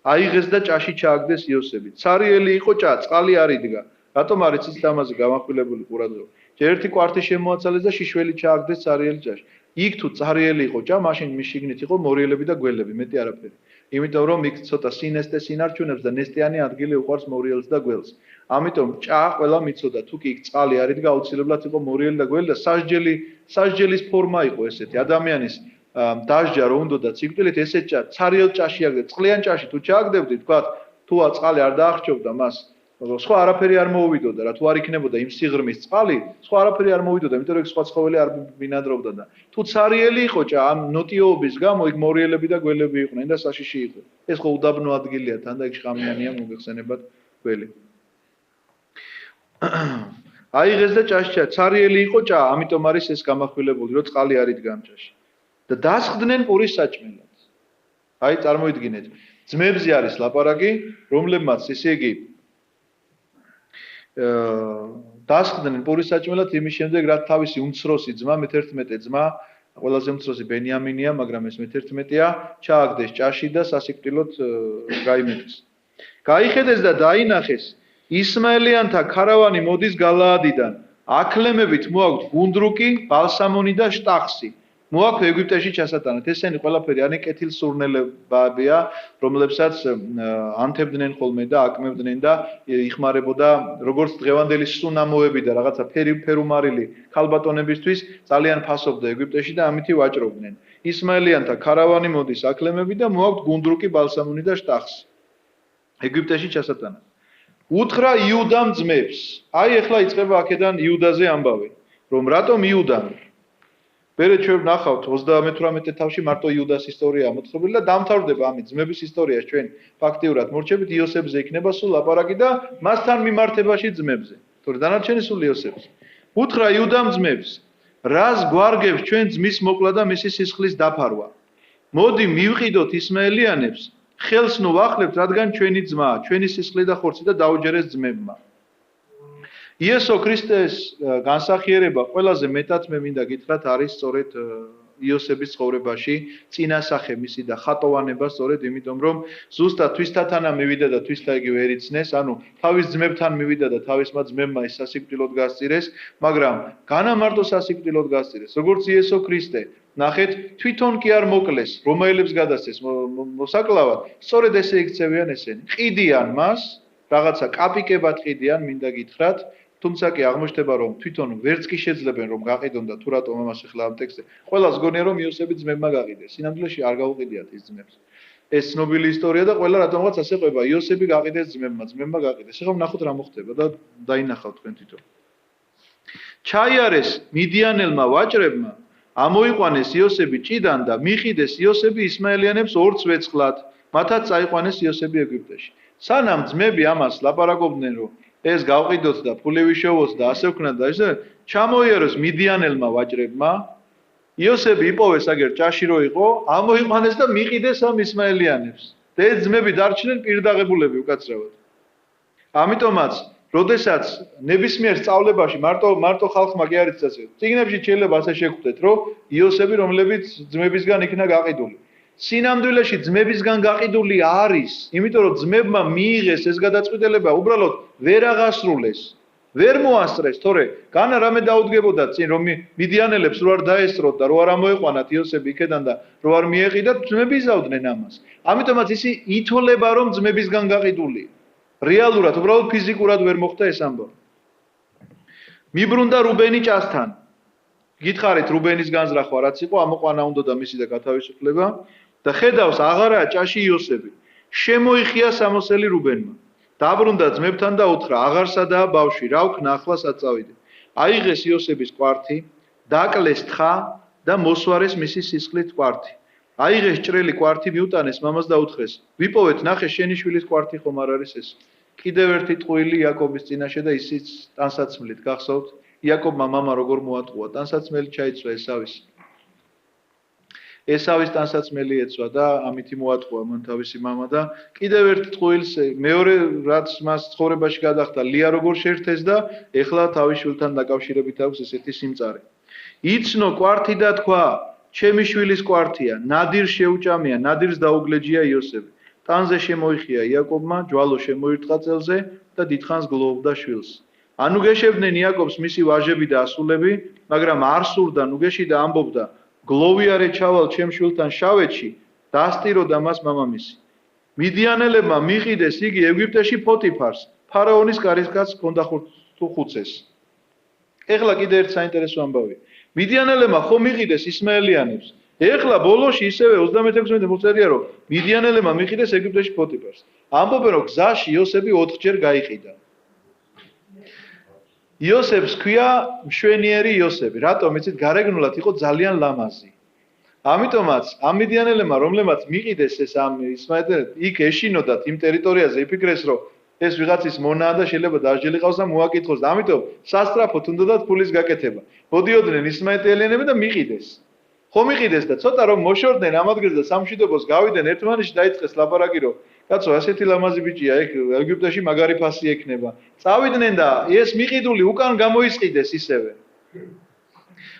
აიღეს და ჭაში ჩააგდეს იოსები. ცარიელი იყო ჭა, წყალი არ იდგა. რატომ არის ის ამაზე გამახვილებული ყურადღება? ჯერ ერთი კვართი შემოაცალეს და შიშველი ჩააგდეს ცარიელი ჭაში. იქ თუ წარიელი იყო ჭა, მაშინ მის შიგნით იყო მორიელები და გველები, მეტი არაფერი. იმიტომ რომ იქ ცოტა სინესტეს ინარჩუნებს და ნესტიანი ადგილი უყვარს მორიელს და გველს. ამიტომ ჭა ყველა მიცოდა, თუ კი იქ წყალი არ იდგა, აუცილებლად იყო მორიელი და გველი და სასჯელის ფორმა იყო ესეთი. ადამიანის დასჯა რო უნდოდა ციკლით, ესეთ ჭა, ცარიელ ჭაში აგდე, წყლიან ჭაში თუ ჩააგდებდი, თქვა, თუ წყალი არ დაახჭობდა მას, სხვა არაფერი არ მოუვიდოდა რა, თუ არ იქნებოდა იმ სიღრმის წყალი, სხვა არაფერი არ მოუვიდოდა, იმიტომ რომ სხვა ცხოველი არ ბინადრობდა და თუ ცარიელი იყო ჭა, ამ ნოტიოობის გამო იქ მორიელები და გველები იყვნენ და საშიში იყო. ეს ხო უდაბნო ადგილია, თან და იქ შხამიანია მოგეხსენებათ გველი. აიღეს და ჭაშჭა, ცარიელი იყო ჭა, ამიტომ არის ეს გამახვილებული, რომ წყალი არ იდგა ამ ჭაში. და დასხდნენ პურის საჭმელად. აი წარმოიდგინეთ, ძმებზე არის ლაპარაკი, რომლებმაც ესე იგი დასხდნენ პურის საჭმელად იმის შემდეგ, რაც თავისი უმცროსი ძმა, მე-11 ძმა, ყველაზე უმცროსი ბენიამინია, მაგრამ ეს მე-11-ია, ჩააგდეს ჭაში და სასიკვდილოდ გაიმეტეს. გაიხედეს და დაინახეს, ისმაელიანთა ქარავანი მოდის გალაადიდან. აკლემებით მოაქვთ გუნდრუკი, ბალსამონი და შტახსი. მოაქვთ ეგვიპტეში ჩასატანად. ესენი ყველაფერი არის კეთილსურნელებია, რომლებსაც ანთებდნენ ხოლმე და აკმევდნენ და იხმარებოდა როგორც დღევანდელი სუნამოები და რაღაცა ფერუმარილი ქალბატონებისთვის ძალიან ფასობდა ეგვიპტეში და ამითი ვაჭრობდნენ. ისმაელიანთა ქარავანი მოდის აკლემები და მოაქვთ გუნდრუკი, ბალსამონი და შტახსი. ეგვიპტეში ჩასატანად. უთხრა იუდამ ძმებს. აი ახლა იწყება აქედან იუდაზე ამბავი, რომ რატომ იუდამ მერე ჩვენ ვნახავთ 38 თავში მარტო იუდას ისტორია მოთხრობილი და დამთავრდება ამით ძმების ისტორია ჩვენ ფაქტიურად მორჩებით იოსებზე იქნება სულ ლაპარაკი და მასთან მიმართებაში ძმებზე. თორე დანარჩენი სულ იოსებზე. უთხრა იუდამ ძმებს, რას გვარგებს ჩვენ ძმის მოკლა და მისი სისხლის დაფარვა. მოდი მივყიდოთ ისმაელიანებს, ხელს ნუ ვახლებთ, რადგან ჩვენი ძმა, ჩვენი სისხლი და ხორცი და დაუჯერეს ძმებმა. იესო ქრისტეს განსახიერება ყველაზე მეტად მე მინდა გითხრათ არის სწორედ იოსების ცხოვრებაში წინასახე მისი და ხატოვანება სწორედ იმიტომ რომ ზუსტად თვისთათანა მივიდა და თვისთა იგივე ერიცნეს, ანუ თავის ძმებთან მივიდა და თავისმა ძმებმა ის სასიკვდილოდ გასწირეს, მაგრამ განა მარტო სასიკვდილოდ გასწირეს, როგორც იესო ქრისტე, ნახეთ, თვითონ კი არ მოკლეს, რომაელებს გადასცეს მოსაკლავად, სწორედ ესე იქცევიან ესენი. ყიდიან მას, რაღაცა კაპიკებად ყიდიან, მინდა გითხრათ, თუმცა კი აღმოჩნდება რომ თვითონ ვერც კი შეძლებენ რომ გაყიდონ და თუ რატომ ამას ახლა ამ ტექსტზე ყველას გონია რომ იოსები ძმებმა გაყიდეს სინამდვილეში არ გაუყიდიათ ის ძმებს ეს ცნობილი ისტორია და ყველა რატომღაც ასე ყვება იოსები გაყიდეს ძმებმა გაყიდეს ეხლა ვნახოთ რა მოხდება და დაინახავთ თქვენ თვითონ ჩაიარეს მიდიანელმა ვაჭრებმა ამოიყვანეს იოსები ჭიდან და მიყიდეს იოსები ისმაელიანებს ორც ვეცხლად მათაც წაიყვანეს იოსები ეგვიპტეში სანამ ძმები ამას ლაპარაკობდნენ რომ ეს გავყიდოთ და ფული ვიშოვოთ და ასე ვქნათ და ესე ჩამოიარეს მიდიანელმა ვაჭრებმა იოსები იპოვეს აგერ ჭაში რო იყო ამოიყვანეს და მიყიდეს ამ ისმაელიანებს და ეს ძმები დარჩნენ პირდაღებულები უკაცრავად ამიტომაც როდესაც ნებისმიერ სწავლებაში მარტო ხალხმა კი არის ასე წიგნებში შეიძლება ასე შეგხვდეთ რომ იოსები რომლებიც ძმებისგან იქნა გაყიდული სინამდვილეში ძმებისგან გაყიდული არის, იმიტომ რომ ძმებმა მიიღეს ეს გადაწყვეტილება, უბრალოდ ვერ აღასრულეს, ვერ მოასწრეს, თორე განა რამე დაუდგებოდა წინ რომ მიდიანელებს რო არ დაესწროთ და რო არ ამოეყვანათ იოსები იქედან და რო არ მიეყიდათ, ძმები იზავდნენ ამას. ამიტომაც ისი ითოლება რომ ძმებისგან გაყიდულია. რეალურად, უბრალოდ ფიზიკურად ვერ მოხდა ეს ამბავი. მიბრუნდა რუბენი ჭასთან. გითხარით რუბენის განზრახვა რაც იყო, ამოყვანა უნდა და მისი და გათავისუფლება. და ხედავს აღარაა ჭაში იოსები. შემოიხია სამოსელი რუბენმა. დაბრუნდა ძმებთან და უთხრა: აღარსადაა ბავშვი, რა ვქნა ახლა საწავიდე. აიღეს იოსების კვართი, დაკლეს თხა და მოსვარეს მისი სისხლით კვართი. აიღეს ჭრელი კვართი მიუტანეს მამას და უთხრეს: ვიპოვეთ, ნახე შენი შვილის კვართი ხომ არ არის ეს? კიდევ ერთი ტყუილი იაკობის წინაშე და ისიც ტანსაცმლით გახსოვთ, იაკობმა მამა როგორ მოატყუა, ტანსაცმელი ჩაიცვა ესავის. ესავის ტანსაცმელი ეცვა და ამითი მოატყუა მან თავისი მამა და კიდევ ერთ ტყუილს მეორე რაც მას ცხოვრებაში გადახდა ლია როგორ შეერთეს და ეხლა თავის შვილთან დაკავშირებით აქვს ესეთი სიმწარე. იცნო კვართი და თქვა: ჩემი შვილის კვართია, ნადირს შეუჭამია, ნადირს დაუგლეჯია იოსები. ტანზე შემოიხია იაკობმა, ჯვალო შემოირტყა წელზე და დიდხანს გლოვობდა შვილს. ანუ გეშებდნენ იაკობს მისი ვაჟები და ასულები, მაგრამ არ სურდა ნუგეში და ამბობდა: გლოვიარე ჩავალ ჩემ შვილთან შავეთში დასტიროდა მას მამამისი. მიდიანელებმა მიყიდეს იგი ეგვიპტეში ფოთიფარს, ფარაონის კარისკაცს ჰქონდა ხუცეს. ეხლა კიდე ერთ საინტერესო ამბავია. მიდიანელებმა ხომ მიყიდეს ისმაელიანებს. ეხლა ბოლოში ისევე 36-ე მოწერია რომ მიდიანელებმა მიყიდეს ეგვიპტეში ფოთიფარს. ამბობენ რომ გზაში იოსები 4-ჯერ გაიყიდა. იოსებს ქვია მშვენიერი იოსები. რატომ იცით გარეგნულად იყო ძალიან ლამაზი. ამიტომაც ამ მიდიანელებმა რომლებმაც მიყიდეს ეს ამ ისმაელელებს იქ ეშინოდათ იმ ტერიტორიაზე იფიქრეს რომ ეს ვიღაცის მონაა და შეიძლება დასჯილი ყავს და მოაკითხოს და ამიტომ სასტრაფოდ უნდათ ფულის გაკეთება. მოდიოდნენ ისმაელელები და მიყიდეს. ხო მიყიდეს და ცოტა რომ მოშორდნენ ამ ადგილს და სამშვიდობოს გავიდნენ ერთმანეთში დაიწყეს ლაპარაკი რომ კაცო ასეთი ლამაზი ბიჭია ეგ ეგვიპტეში მაგარი ფასი ექნება. წავიდნენ და ეს მიყიდული უკან გამოისყიდეს ისევე.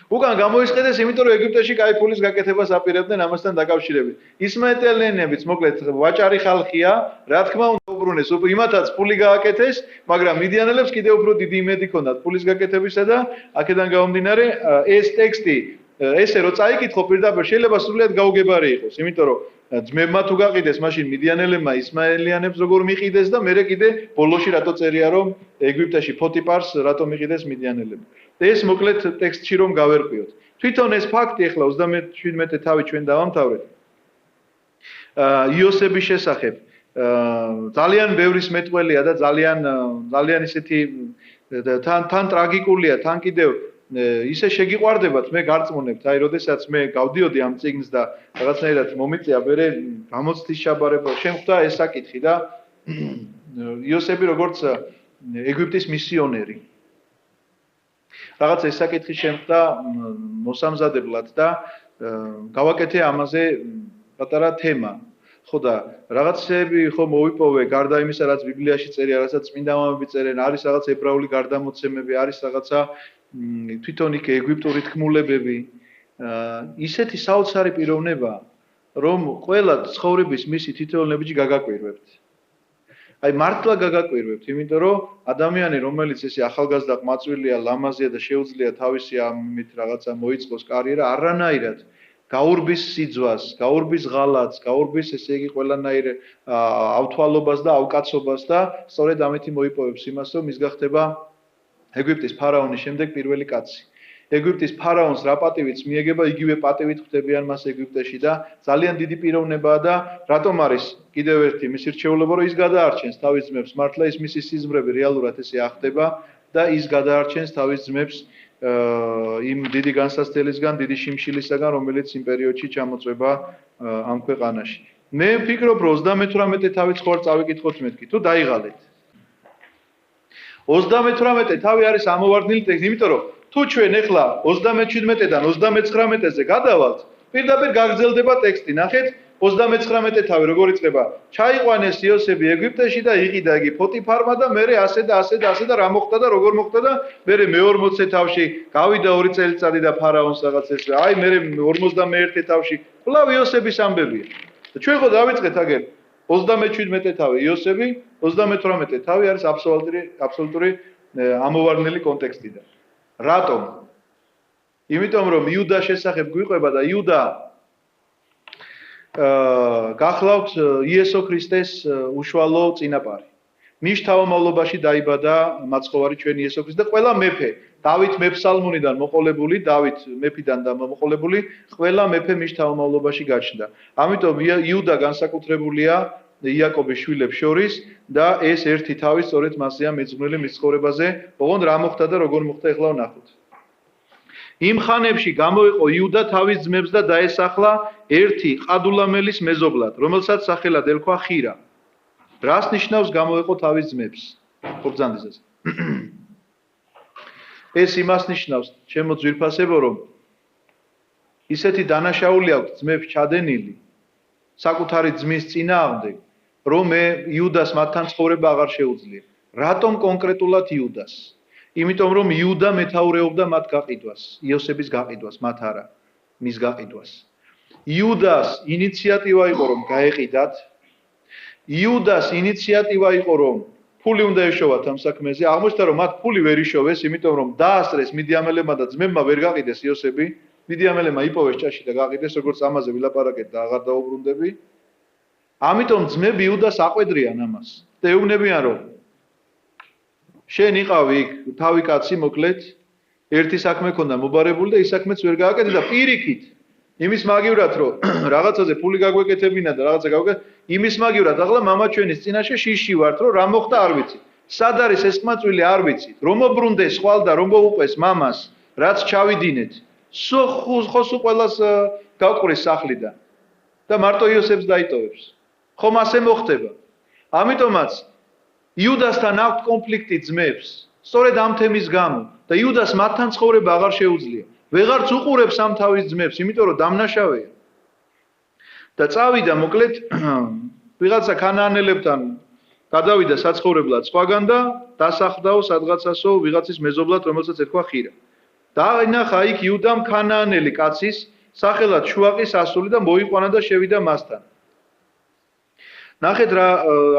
უკან გამოისყიდეს, იმიტომ რომ ეგვიპტეში კაი ფულის გაკეთებას აპირებდნენ ამასთან დაკავშირებით. ისმაელელებიც მოკლედ ვაჭარი ხალხია, რა თქმა უნდა უბრუნეს, იმათაც ფული გააკეთეს, მაგრამ მიდიანელებს კიდევ უფრო დიდი იმედი ჰქონდათ ფულის გაკეთებისა და აქედან გამომდინარე ეს ტექსტი ესე რომ წაიკითხო პირდაპირ შეიძლება სრულიად გაუგებარი იყოს, იმიტომ რომ ძმებმა თუ გაყიდეს, მაშინ მიდიანელებმა ისმაელიანებს როგორ მიყიდეს და მერე კიდე ბოლოში რატო წერია რომ ეგვიპტეში ფოთიფარს რატო მიყიდეს მიდიანელები. ეს მოკლედ ტექსტში რომ გავერკვიოთ. თვითონ ეს ფაქტი ახლა 37 თავი ჩვენ დავამთავრეთ. იოსების შესახებ ძალიან ბევრი მეტყველია და ძალიან ისეთი თან ტრაგიკულია, თან კიდევ ისე შეგიყვარდებათ მე გარწმუნებთ, აი როდესაც მე გავდიოდი ამ წიგნს და რაღაცნაირად მომიწია მერე გამოცდის ჩაბარება, შემხვდა ეს საკითხი და იოსები როგორც ეგვიპტის მისიონერი რაღაც ეს საკითხი შემხდა მოსამზადებლად და გავაკეთე ამაზე პატარა თემა. ხო და რაღაცები ხო მოვიპოვე გარდა იმისა, რაც ბიბლიაში წერია, რასაც წმინდა მამები წერენ, არის რაღაც ებრაული გარდამოცემები, არის რაღაცა თვითონ იქ ეგვიპტური თქმულებები. ისეთი საოცარი პიროვნება, რომ ყველა ცხოვრების მისი თითოეული ნაბიჯი გაგაკვირვებთ. აი მართლა გაგაკვირვებთ, იმიტომ რომ ადამიანი, რომელიც ესე ახალგაზრდა ყმაწვილია, ლამაზია და შეუძლია თავისი ამით რაღაცა მოიწყოს კარიერა, არანაირად გაურბის სიძვას, გაურბის ღალატს, გაურბის ესე იგი ყველანაირ ავთვალობას და ავკაცობას და სწორედ ამითი მოიპოვებს იმას, რომ ის გახდება ეგვიპტის ფარაონის შემდეგ პირველი კაცი. ეგვიპტის ფარაონს რა პატივიც მიეგება, იგივე პატივით ხვდებიან მას ეგვიპტეში და ძალიან დიდი პიროვნებაა და რატომ არის კიდევ ერთი მისი რჩეულობა, რომ ის გადაარჩენს თავის ძმებს, მართლა ის მისი სიზმრები რეალურად ესე ახდება და ის გადაარჩენს თავის ძმებს იმ დიდი განსაცდელისგან, დიდი შიმშილისაგან, რომელიც იმ პერიოდში ჩამოწვება ამ ქვეყანაში. მე ვფიქრობ, რომ 38 თავი ხوار წავიკითხოთ მეთქი, თუ დაიღალეთ. 38 თავი არის ამოვარდნილი ტექსტი, იმიტომ რომ თუ ჩვენ ახლა 37-დან 39-ზე გადავალთ, პირდაპირ გაგრძელდება ტექსტი. ნახეთ, 39 თავი როგორ იწყება? ჩაიყვანეს იოსები ეგვიპტეში და იყიდა იგი ფოთიფარმა და მერე ასე და ასე და ასე და რა მოხდა და როგორ მოხდა და მერე მე-40 თავში გავიდა 2 წელიწადი და ფარაონს რაღაც ეს. აი მერე 51 თავში კვლავ იოსების ამბებია. და ჩვენ ხო დავიწყეთ აგერ 37 თავი იოსები, 38 თავი არის აბსოლუტური ამოვარდნილი კონტექსტიდან. რატომ? იმიტომ რომ იუდას შესახებ გვიყვება და იუდა გახლავთ იესო ქრისტეს უშუალო წინაპარი. მის თავმავლობაში დაიბადა მაცხოვარი ჩვენ იესო ქრისტე და ყველა მეფე, დავით მეფსალმუნიდან მოყოლებული, დავით მეფიდან და მოყოლებული, ყველა მეფე მის თავმავლობაში გაჩნდა. ამიტომ იუდა განსაკუთრებულია იაკობის შვილებს შორის და ეს ერთი თავი სწორედ მასია მიძღვნილი მის ცხოვრებაზე. ოღონდ რა მოხდა და როგორ მოხდა ეხლა ვნახოთ. იმ ხანებში გამოიყო იუდა თავის ძმებს და დაესახლა ერთი ყადულამელის მეზობლად, რომელსაც სახელად ელქვა ხირა. რას ნიშნავს გამოიყო თავის ძმებს? ხობძანდისას. ეს იმას ნიშნავს, ჩემო ძვირფასებო, რომ ისეთი დანაშაული აქვს ძმებს ჩადენილი საკუთარი ძმის წინააღმდეგ, რომ იუდას მათთან ცხოვრება აღარ შეუძლია. რატომ კონკრეტულად იუდას? იმიტომ რომ იუდა მეთაურეობდა მათ გაყიდვას, იოსების გაყიდვას, მათ არა, მის გაყიდვას. იუდას ინიციატივა იყო რომ გაეყიდათ. იუდას ინიციატივა იყო რომ ფული უნდა ეშოვათ ამ საქმეზე. აღმოჩნდა რომ მათ ფული ვერ იშოვეს, იმიტომ რომ დაასწრეს მიდიამელებმა და ძმებმა ვერ გაყიდეს იოსები. მიდიამელემა იპოვეს ჭაში და გაყიდეს როგორც ამაზე ვილაპარაკეთ და აღარ დაუბრუნდები. ამიტომ ძმები იუდას აყვედრიან ამას. და ეუბნებიან რომ შენ იყავი იქ თავი კაცი მოკლედ ერთი საქმე ქონდა მობარებული და ის საქმეც ვერ გააკეთე და პირიქით იმის მაგივრად რომ რაღაცაზე ფული გაგვეკეთებინა და რაღაცა გავაკეთე იმის მაგივრად ახლა მამა ჩვენის წინაშე შიში ვართ რომ რა მოხდა არ ვიცი. სად არის ეს ყმაწვილი არ ვიცით. რომ მობრუნდეს ხვალ და რომ მოუყვეს მამას რაც ჩავიდინეთ. ხოს ყველას გავყრის სახლიდან და მარტო იოსებს დაიტოვებს. ხომ ასე მოხდება. ამიტომაც იუდასთან აქვს კონფლიქტი ძმებს. სწორედ ამ თემის გამო და იუდას მათთან ცხოვრება აღარ შეუძლია. ვეღარც უყურებს ამ თავის ძმებს, იმიტომ რომ დამნაშავეა. და წავიდა მოკლედ ვიღაცა ქანაანელებთან გადავიდა საცხოვრებლად სხვაგან და დასახლდაო სადღაცასო ვიღაცის მეზობლად, რომელსაც ერქვა ხირა. დაინახა იქ იუდამ ქანაანელი კაცის სახელად შუაყის ასული და მოიყვანა და შევიდა მასთან. ნახეთ რა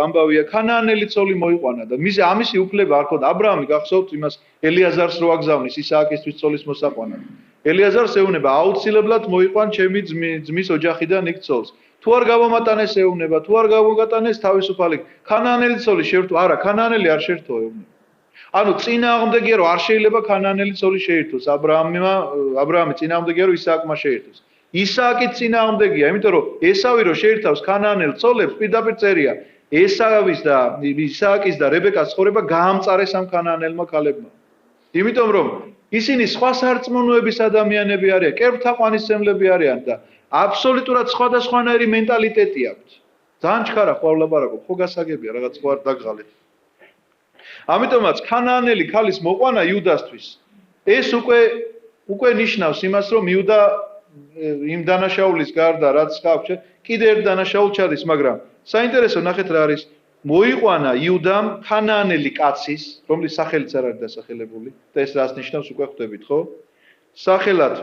ამბავია ქანაანელი ცოლი მოიყვანა და ამისი უფლება არ ქონდა. აბრაამი გახსოვთ იმას ელიაზარს რო აგზავნის ისააკისთვის ცოლის მოსაყვანად. ელიაზარს ეუბნება აუცილებლად მოიყვან ჩემი ძმის ოჯახიდან იქ ცოლს. თუ არ გამომატანეს ეუბნება, თუ არ გამოგატანეს თავისუფალი ქანაანელი ცოლი შეერთო. არა, ქანაანელი არ შეერთო ეუბნება. ანუ წინააღმდეგია რომ არ შეიძლება ქანაანელი ცოლი შეერთოს. აბრაამი წინააღმდეგია რომ ისააკმა შეერთოს. ისააკიც წინააღმდეგია, იმიტომ რომ ესავი რო შეერთავს ქანაანელ ცოლებს, პირდაპირ წერია ესავის და ისააკის და რებეკას ცხოვრება გაამწარეს ამ ქანაანელმა ქალებმა. იმიტომ რომ ისინი სხვა სარწმუნოების ადამიანები არიან, კერპთაყვანისმცემლები არიან და აბსოლუტურად სხვადასხვანაირი მენტალიტეტი აქვთ. ძალიან ჩქარა ხო ვლაპარაკობ, ხო გასაგებია რაღაც ხო არ დაგღალეთ. ამიტომაც ქანაანელი ქალის მოყვანა იუდასთვის ეს უკვე ნიშნავს იმას რომ იუდა იმ დანაშაულის გარდა რაც გაქვს კიდე ერთ დანაშაულ ჩადის, მაგრამ საინტერესო ნახეთ რა არის მოიყვანა იუდამ ქანაანელი კაცის, რომლის სახელიც არ არის დასახელებული და ეს რას ნიშნავს უკვე ხვდებით ხო? სახელად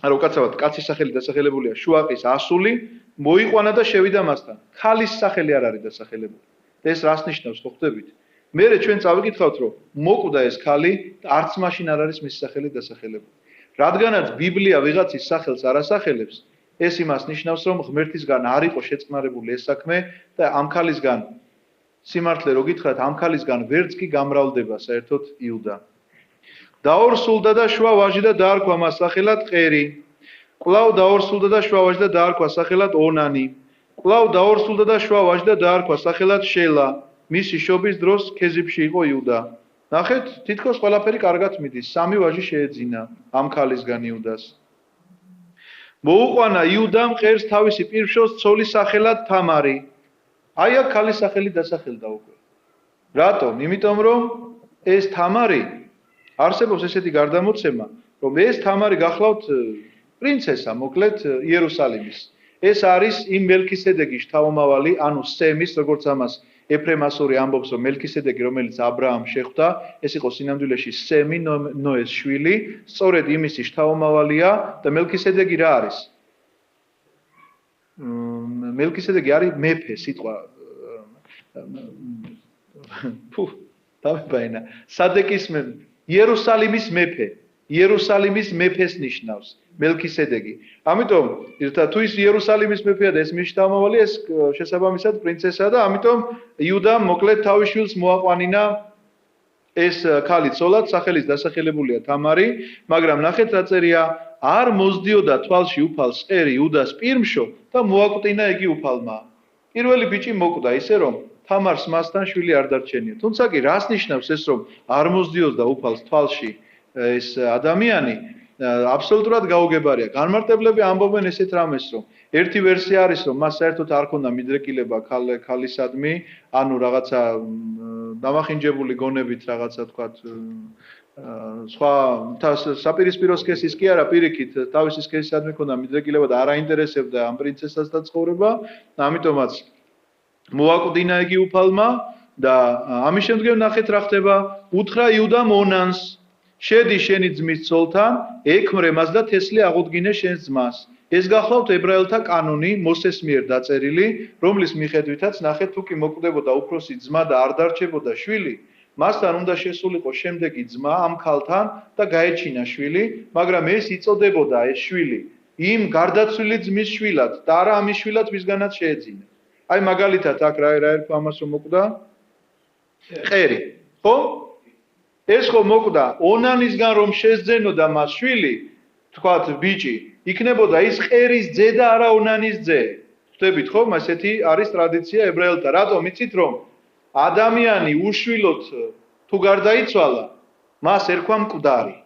არა უკაცრავად კაცის სახელი დასახელებულია შუაყის ასული მოიყვანა და შევიდა მასთან. ქალის სახელი არ არის დასახელებული. და ეს რას ნიშნავს ხო ხვდებით? მერე ჩვენ წავიკითხავთ რომ მოკვდა ეს ქალი და არც მაშინ არ არის მისი სახელი დასახელებული. რადგანაც ბიბლია ვიღაცის სახელს არ ასახელებს, ეს იმას ნიშნავს რომ ღმერთისგან არ იყო შეწყნარებული ეს საქმე და ამ ქალისგან სიმართლე რო გითხრათ, ამ ქალისგან ვერც კი გამრავლდება საერთოდ იუდა. დაორსულდა და შუა ვაჟი და დაარქვა მას სახელად ყერი. კვლავ დაორსულდა და შუა ვაჟი და დაარქვა სახელად ონანი. კვლავ დაორსულდა და შუა ვაჟი და დაარქვა სახელად შელა. მისი შობის დროს ქეზიბში იყო იუდა. ნახეთ, თითქოს ყველაფერი კარგად მიდის. სამი ვაჟი შეეძინა ამ ქალისგან იუდას. მოუყვანა იუდამ ყერს თავისი პირშოს ცოლის სახელად თამარი. აი აქ ქალის სახელი დასახელდა უკვე. რატომ? იმიტომ რომ ეს თამარი არსებობს ესეთი გარდამოცემა, რომ ეს თამარი გახლავთ პრინცესა, მოკლედ იერუსალიმის. ეს არის იმ მელქისედეკის შთამომავალი, ანუ სემის, როგორც ამას ეფრემასური ამბობს, რომ მელქისედეკი, რომელიც აბრაამს შეხვდა, ეს იყო სინამდვილეში სემი, ნოეს შვილი, სწორედ იმისი შთამომავალია და მელქისედეკი რა არის? მელქისედეკი არის მეფე, სიტყვა დავებაინა. სადეკის იერუსალიმის მეფე. იერუსალიმის მეფეს ნიშნავს მელქისედეკი. ამიტომ თუ ის იერუსალიმის მეფეა და ეს მის შთამომავალი, ეს შესაბამისად პრინცესაა და ამიტომ იუდამ მოკლედ თავის შვილს მოაყვანინა ეს ქალი ცოლად, სახელის დასახელებულია თამარი, მაგრამ ნახეთ რა წერია, არ მოსდიოდა თვალში უფალს ყერი იუდას პირმშო და მოაკვდინა იგი უფალმა. პირველი ბიჭი მოკვდა, ისე რომ თამარს მასთან შვილი არ დარჩენია. თუმცა კი რას ნიშნავს ეს რომ არ მოსდიოდა უფალს თვალში ეს ადამიანი აბსოლუტურად გაუგებარია. განმარტებლები ამბობენ ესეთ რამეს, რომ ერთი ვერსია არის, რომ მას საერთოდ არ ქონდა მიდრეკილება ქალისადმი, ანუ რაღაცა დამახინჯებული გონებით რაღაცა თქვათ სხვა საპირისპირო სქესის კი არა, პირიქით თავისი სქესისადმი ქონდა მიდრეკილება და არ აინტერესებდა ამ პრინცესასთან ცხოვრება, ამიტომაც მოაკვდინა იგი უფალმა და ამის შემდგომ ნახეთ რა ხდება, უთხრა იუდამ ონანს შედი შენი ძმის ცოლთან, ექმრე მას და თესლი აღუდგინე შენს ძმას. ეს გახლავთ ებრაელთა კანონი, მოსეს მიერ დაწერილი, რომლის მიხედვითაც ნახეთ თუ კი მოკვდებოდა უფროსი ძმა და არ დარჩებოდა შვილი, მასთან უნდა შესულიყო შემდეგი ძმა ამ ქალთან და გაეჩინა შვილი, მაგრამ ეს იწოდებოდა ეს შვილი იმ გარდაცვლილი ძმის შვილად და არა ამის შვილად ვისგანაც შეეძინა. აი მაგალითად აქ რა ერქვა ამას რომ მოკვდა? ყერი, ხო? ეს ხო მოკვდა ონანისგან რომ შეძენოდა მას შვილი, თქვათ ბიჭი, იქნებოდა ის ყერის ძე და არა ონანის ძე. ხვდებით ხო? ასეთი არის ტრადიცია ებრაელთა. რატომ იცით რომ ადამიანი უშვილოდ თუ გარდაიცვალა, მას ერქვა მკვდარი.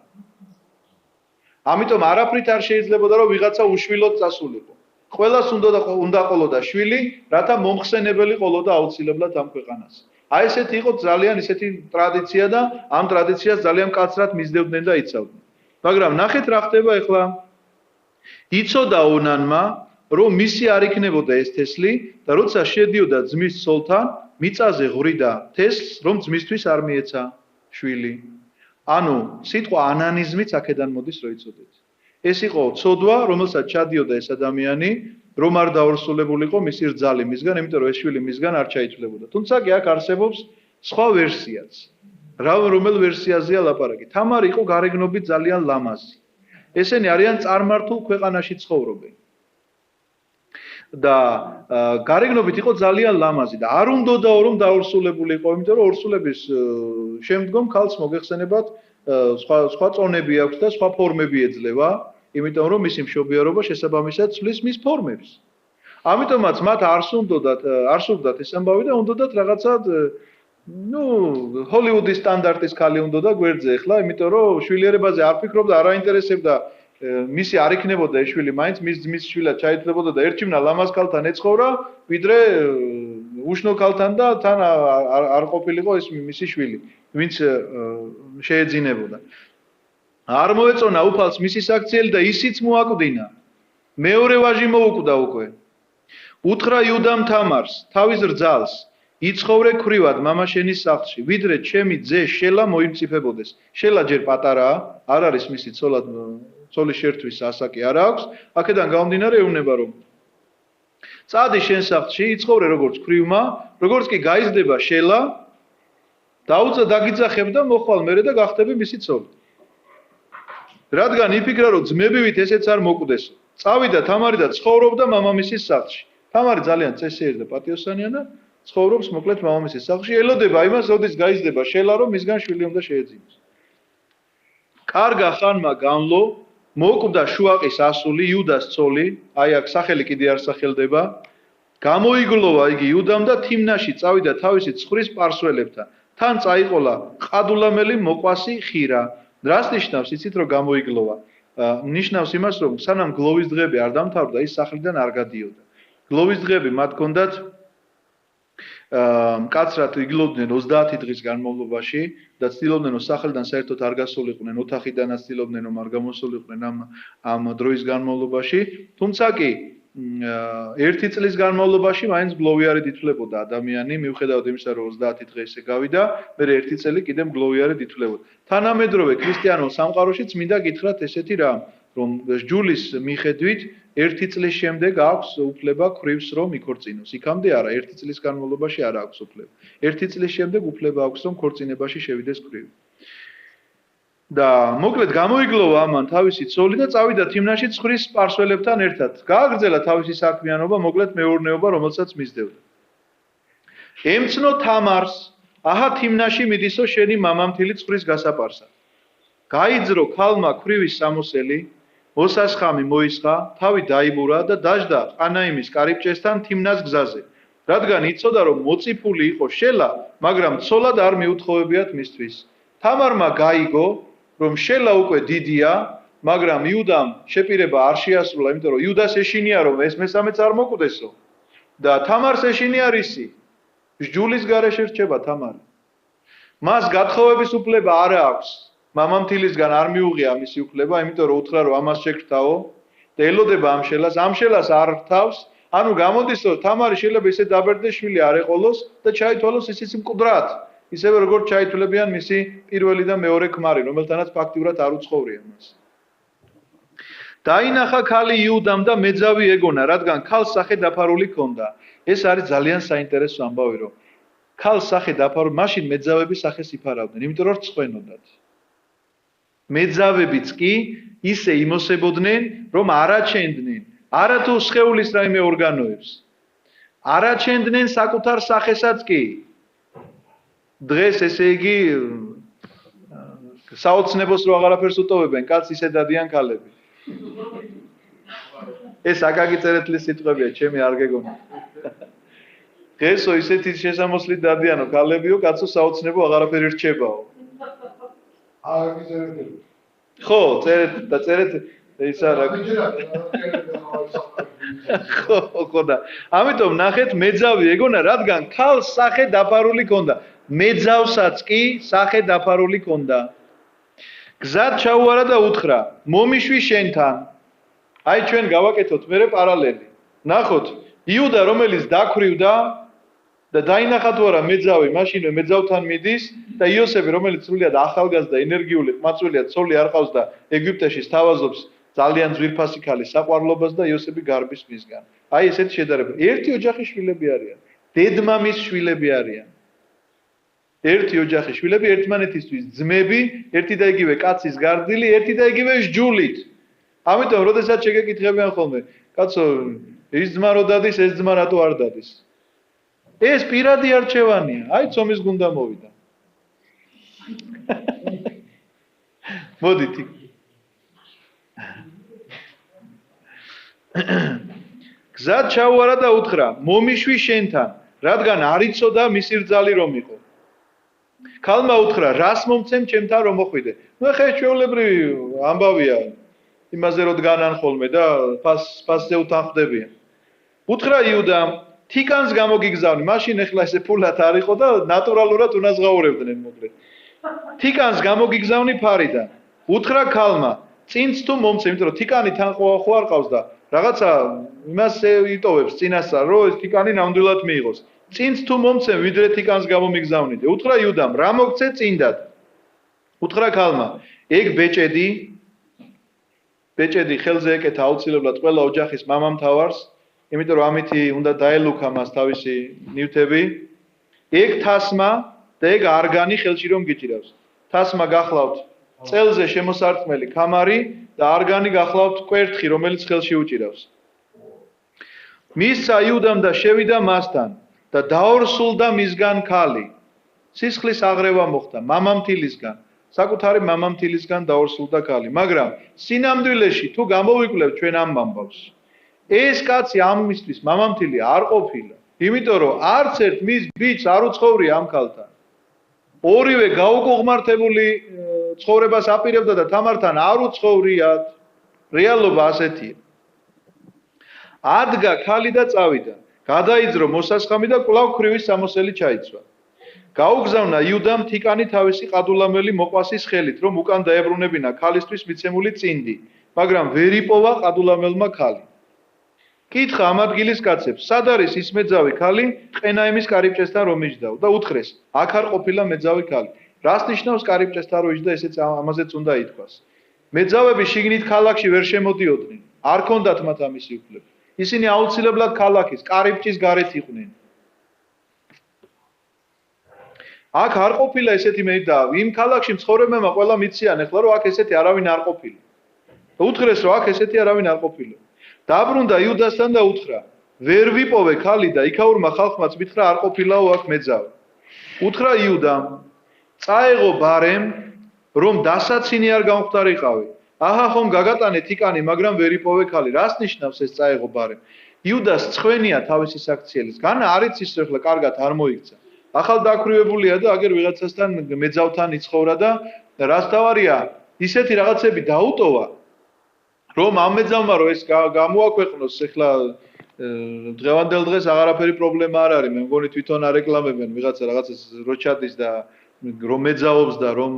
ამიტომ არაფრით არ შეიძლებოდა რომ ვიღაცა უშვილოდ წასულიყო. ყველას უნდა ყოლოდა შვილი, რათა მომხსენებელი ყოლოდა აუცილებლად ამ ქვეყანას. აი ესეთი იყო ძალიან ისეთი ტრადიცია და ამ ტრადიციას ძალიან მკაცრად მისდევდნენ და იცავდნენ. მაგრამ ნახეთ რა ხდება ახლა. იცოდა ონანმა, რომ მისი არ იქნებოდა ეს თესლი და როცა შედიოდა ძმის ცოლთან, მიწაზე ღვრიდა თესლს, რომ ძმისთვის არ მიეცა შვილი. ანუ სიტყვა ანანიზმიც აქედან მოდის, რომ იცოდეთ. ეს იყო ცოდვა, რომელსაც ჩადიოდა ეს ადამიანი, რომ არ დაორსულებულიყო მისი რძალი მისგან, იმიტომ რომ ეს შვილი მისგან არ ჩაითვლებოდა. თუმცა კი აქ არსებობს სხვა ვერსიაც. რომელ ვერსიაზეა ლაპარაკი? თამარი იყო გარეგნობით ძალიან ლამაზი. ესენი არიან წარმართულ ქვეყანაში ცხოვრობენ. და გარეგნობით იყო ძალიან ლამაზი და არ უნდოდა რომ დაორსულებულიყო, იმიტომ რომ ორსულების შემდგომ ქალს მოგეხსენებათ სხვა წონები აქვს და სხვა ფორმები ეძლევა, იმიტომ რომ მისი მშობიარობა შესაბამისად ცვლის მის ფორმებს. ამიტომაც მათ არ სურდათ ეს ამბავი და უნდათ რაღაცა ჰოლივუდის სტანდარტის ქალი უნდოდა გვერდზე ახლა, იმიტომ რომ შვილიერებაზე არ ფიქრობდა, არ აინტერესებდა მისი არ იქნებოდა ეს შვილი, მაინც მის ძმის შვილად ჩაითვლებოდა და ერჩივნა ლამაზ ქალთან ეცხოვრა, ვიდრე უშნო ქალთან და თან არ ყოფილიყო ეს მისი შვილი, ვინც შეეძინებოდა. არ მოეწონა უფალს მისი საქციელი და ისიც მოაკვდინა. მეორე ვაჟი მოუკვდა უკვე. უთხრა იუდამ თამარს, თავის რძალს, იცხოვრე ქვრივად მამაშენის სახლში, ვიდრე ჩემი ძე შელა მოიმწიფებოდეს. შელა ჯერ პატარაა, არ არის მისი ცოლის შერთვის ასაკი არ აქვს, აქედან გამომდინარე ეუბნება რომ წადი შენ სახლში, იცხოვრე როგორც ქვრივმა, როგორც კი გაიზრდება შელა, დაგიძახებ და მოხვალ მერე და გახდები მისი ცოლი. რადგან იფიქრა რომ ძმებივით ესეც არ მოკვდესო. წავიდა თამარი და ცხოვრობდა მამამისის სახლში. თამარი ძალიან წესიერი და პატიოსანია და ცხოვრობს მოკლედ მამამისის სახლში, ელოდება იმას, როდის გაიზრდება შელა, რომ მისგან შვილი უნდა შეეძინოს. კარგა ხანმა განვლო, მოკვდა შუაყის ასული, იუდას ცოლი, აი აქ სახელი კიდე არ სახელდება. გამოიგლოვა იგი იუდამ და თიმნაში წავიდა თავისი ცხრის პარსველებთან. თან წაიყოლა ყადულამელი მოყვასი ხირა. რას ნიშნავს იცით რომ გამოიგლოვა? ნიშნავს იმას რომ სანამ გლოვის დღეები არ დამთავრდა ის სახლიდან არ გადიოდა. გლოვის დღეები მათ ჰქონდათ მკაცრად იგლოვდნენ 30 დღის განმავლობაში და ცდილობდნენ რომ სახლიდან საერთოდ არ გასულიყვნენ, ოთახიდანაც ცდილობდნენ რომ არ გამოსულიყვნენ ამ დროის განმავლობაში, თუმცა კი ერთი წლის განმავლობაში მაინც გლოვიარად ითვლებოდა ადამიანი, მიუხედავად იმისა რომ 30 დღე ისე გავიდა, მე ერთი წელი კიდევ გლოვიარად ითვლებოდა. თანამედროვე ქრისტიანულ სამყაროში წმინდა გითხრათ ესეთი რამ, რომ ჯულის მიხედვით ერთი წლის შემდეგ აქვს უფლება ქვრივს რომ იქორწინოს. იქამდე არა, ერთი წლის განმავლობაში არ აქვს უფლება. ერთი წლის შემდეგ უფლება აქვს რომ ქორწინებაში შევიდეს ქვრივი. და მოკლედ გამოიგლოვა ამან თავისი ცოლი და წავიდა თიმნაში ცხრის პარსველებთან ერთად. გააგრძელა თავისი საქმიანობა, მოკლედ მეურნეობა, რომელსაც მისდევდა. ემცნო თამარს, აჰა თიმნაში მიდისო შენი მამამთილი ცხრის გასაპარსად. გაიძრო ქალმა ქვრივის სამოსელი, მოსასხამი მოისხა, თავი დაიბურა და დაждდა ყანაიმის კარიბჭესთან თიმნას გზაზე. რადგან იცოდა რომ მოწიფული იყო შელა, მაგრამ ცოლად არ მიუთხოვებიათ მისთვის. თამარმა გაიგო რომ შელა უკვე დიდია, მაგრამ იუდამ შეპირება არ შეასრულა, იმიტომ რომ იუდას ეშინია რომ ეს მესამეც არ მოკვდესო და თამარს ეშინია რისი? ჯულის გარეშე რჩება თამარი. მას გათხოვების უფლება არ აქვს. მამამთილისგან არ მიუღია მისი უფლება, იმიტომ რომ უთხრა რომ ამას შეგრთავო და ელოდება ამ შელას არ რთავს, ანუ გამოდის რომ თამარი შეიძლება ისე დაბერდეს შვილი არ ეყოლოს და ჩაითვალოს ისიც მკვდრად. ისევე როგორც ჩაითვლებიან მისი პირველი და მეორე ქმარი, რომელთანაც ფაქტიურად არ უცხოვრია მას. დაინახა ქალი იუდამ და მეძავი ეგონა, რადგან ქალს სახე დაფარული ჰქონდა. ეს არის ძალიან საინტერესო ამბავი, რომ ქალს სახე დაფარო, მაშინ მეძავები სახეს იფარავდნენ, იმიტომ რომ რწყვენოდათ. მეძავებიც კი ისე იმოსებოდნენ, რომ არაჩენდნენ, არათუ სხეულის რაიმე ორგანოებს. არაჩენდნენ საკუთარ სახესაც კი. დღეს ესე იგი საოცნებოს რო აღარაფერს უტოვებენ, კაცს ისე დადიან ქალები. ეს აკაკი წერეთლის სიტყვებია, ჩემი არ გეგონა. დღესო ისეთი შესამოსლით დადიანო ქალებიო, კაცო საოცნებო აღარაფერი რჩებაო. აკაკი წერეთელი. ხო, წერეთ ის არა. ხო და ამიტომ ნახეთ მეძავი ეგონა, რადგან ქალს სახე დაფარული ქონდა, მეძავსაც კი სახე დაფარული ქონდა. გზად ჩაუარა და უთხრა, მომიშვი შენთან. აი ჩვენ გავაკეთოთ მერე პარალელი. ნახოთ, იუდა რომელიც დაქვრივდა და დაინახა თუ არა მეძავი, მაშინვე მეძავთან მიდის და იოსები რომელიც სრულიად ახალგაზრდა, ენერგიული, ყმაწვილია, ცოლი არ ყავს და ეგვიპტეში სთავაზობს ძალიან ძვირფასი ქალის საყვარლობას და იოსები გარბის მისგან. აი ესეთი შედარება. ერთი ოჯახის შვილები არიან. დედმამის შვილები არიან. ერთი ოჯახის შვილები ერთმანეთისთვის ძმები, ერთი და იგივე კაცის გარდილი, ერთი და იგივე სჯულით. ამიტომ როდესაც შეგეკითხებიან ხოლმე, კაცო, ის ძმა რო დადის, ეს ძმა რატო არ დადის? ეს პირადი არჩევანია. აი ცომის გუნდა მოვიდა. მოდით. გზად ჩაუარა და უთხრა, მომიშვი შენთან, რადგან არ იცოდა მისი რძალი რომ იყო. ქალმა უთხრა, რას მომცემ ჩემთან რომ მოხვიდე? ნუ ხე ჩვეულებრივი ამბავია. იმაზე რომ დგანან ხოლმე და ფასზე უთანხმდებიან. უთხრა იუდამ, თიკანს გამოგიგზავნი, მაშინ ეხლა ესე ფულად არ იყო და ნატურალურად უნაზღაურებდნენ მოკლედ. თიკანს გამოგიგზავნი ფარიდან. უთხრა ქალმა, წინც თუ მომცემ, იმიტომ რომ თიკანი თან ხო არ ყავს და რაღაცა იმას იტოვებს წინასწარ, რომ ეს თიკანი ნამდვილად მიიღოს. წინც თუ მომცემ, ვიდრე თიკანს გამომიგზავნიდე. უთხრა იუდამ, რა მოგცე წინდად? უთხრა ქალმა, ეგ ბეჭედი ხელზე ეკეთა აუცილებლად ყველა ოჯახის მამამთავარს, იმიტომ რომ ამითი უნდა დაელუქა მას თავისი ნივთები. ეგ თასმა და ეგ არგანი ხელში რომ გიჭირავს. თასმა გახლავთ წელზე შემოსარტყმელი ქამარი და არგანი გახლავთ კვერთხი, რომელიც ხელში უჭირავს. მისცა იუდამ და შევიდა მასთან და დაორსულდა მისგან ქალი. სისხლის აღრევა მოხდა მამამთილისგან. საკუთარი მამამთილისგან დაორსულდა ქალი, მაგრამ სინამდვილეში თუ გამოვიკვლევ ჩვენ ამ ამბავს. ეს კაცი ამისთვის მამამთილი არ ყოფილა, იმიტომ რომ არც ერთ მის ბიჭს არ უცხოვრია ამ ქალთან. ორივე გაუკუღმართებული ცხოვრებას აპირებდა და თამართან არ უცხოვრიათ. რეალობა ასეთია. ადგა ქალი და წავიდა. გადაიძრო მოსასხამი და კვლავ ქრივის სამოსელი ჩაიცვა. გაუგზავნა იუდამ თიკანი თავისი ყადულამელი მოყვასის ხელით, რომ უკან დაებრუნებინა ქალისთვის მიცემული წინდი, მაგრამ ვერ იპოვა ყადულამელმა ქალი. კითხა ამ ადგილის კაცებს, სად არის ის მეძავი ქალი, ყენაიმის კარიბჭესთან რომ იჯდაო და უთხრეს, აქ არ ყოფილა მეძავი ქალი. რას ნიშნავს კარიბჭესთან რომ იჯდა, ესეც ამაზეც უნდა ითქვას. მეძავები შიგნით ქალაქში ვერ შემოდიოდნენ, არ ქონდათ მათ ამისი უფლება. ისინი აუცილებლად ქალაქის კარიბჭის გარეთ იყვნენ. აქ არ ყოფილა ესეთი მეძავი, იმ ქალაქში მცხოვრებმა ყველა მიციან ახლა რომ აქ ესეთი არავინ არ ყოფილა. და უთხრეს რომ აქ ესეთი არავინ არ ყოფილა. დაბრუნდა იუდასთან და უთხრა, ვერ ვიპოვე ქალი და იქაურმა ხალხმაც მითხრა არ ყოფილაო აქ მეძავი. უთხრა იუდამ, წაეღო ბარემ, რომ დასაცინი არ გამختارიყავი. აჰა ხომ გაგატანე თიკანი, მაგრამ ვერ იპოვე ქალი. რას ნიშნავს ეს წაეღო ბარემ? იუდას წხვენია თავისი საქციელის. განა არ იცის რომ ახლა კარგად არ მოიქცა. ახალ დაქვრივებულია და აგერ ვიღაცასთან მეძავთან იცხოვრა და რას თავარია, ისეთი რაღაცები დაუტოვა, რომ ამ მეძავმა რომ ეს გამოაქვეყნოს ახლა დღევანდელ დღეს აღარაფერი პრობლემა არ არის. მე მგონი თვითონ არეკლამებენ რაღაცას რო ჩადის და რომ მეძაობს და რომ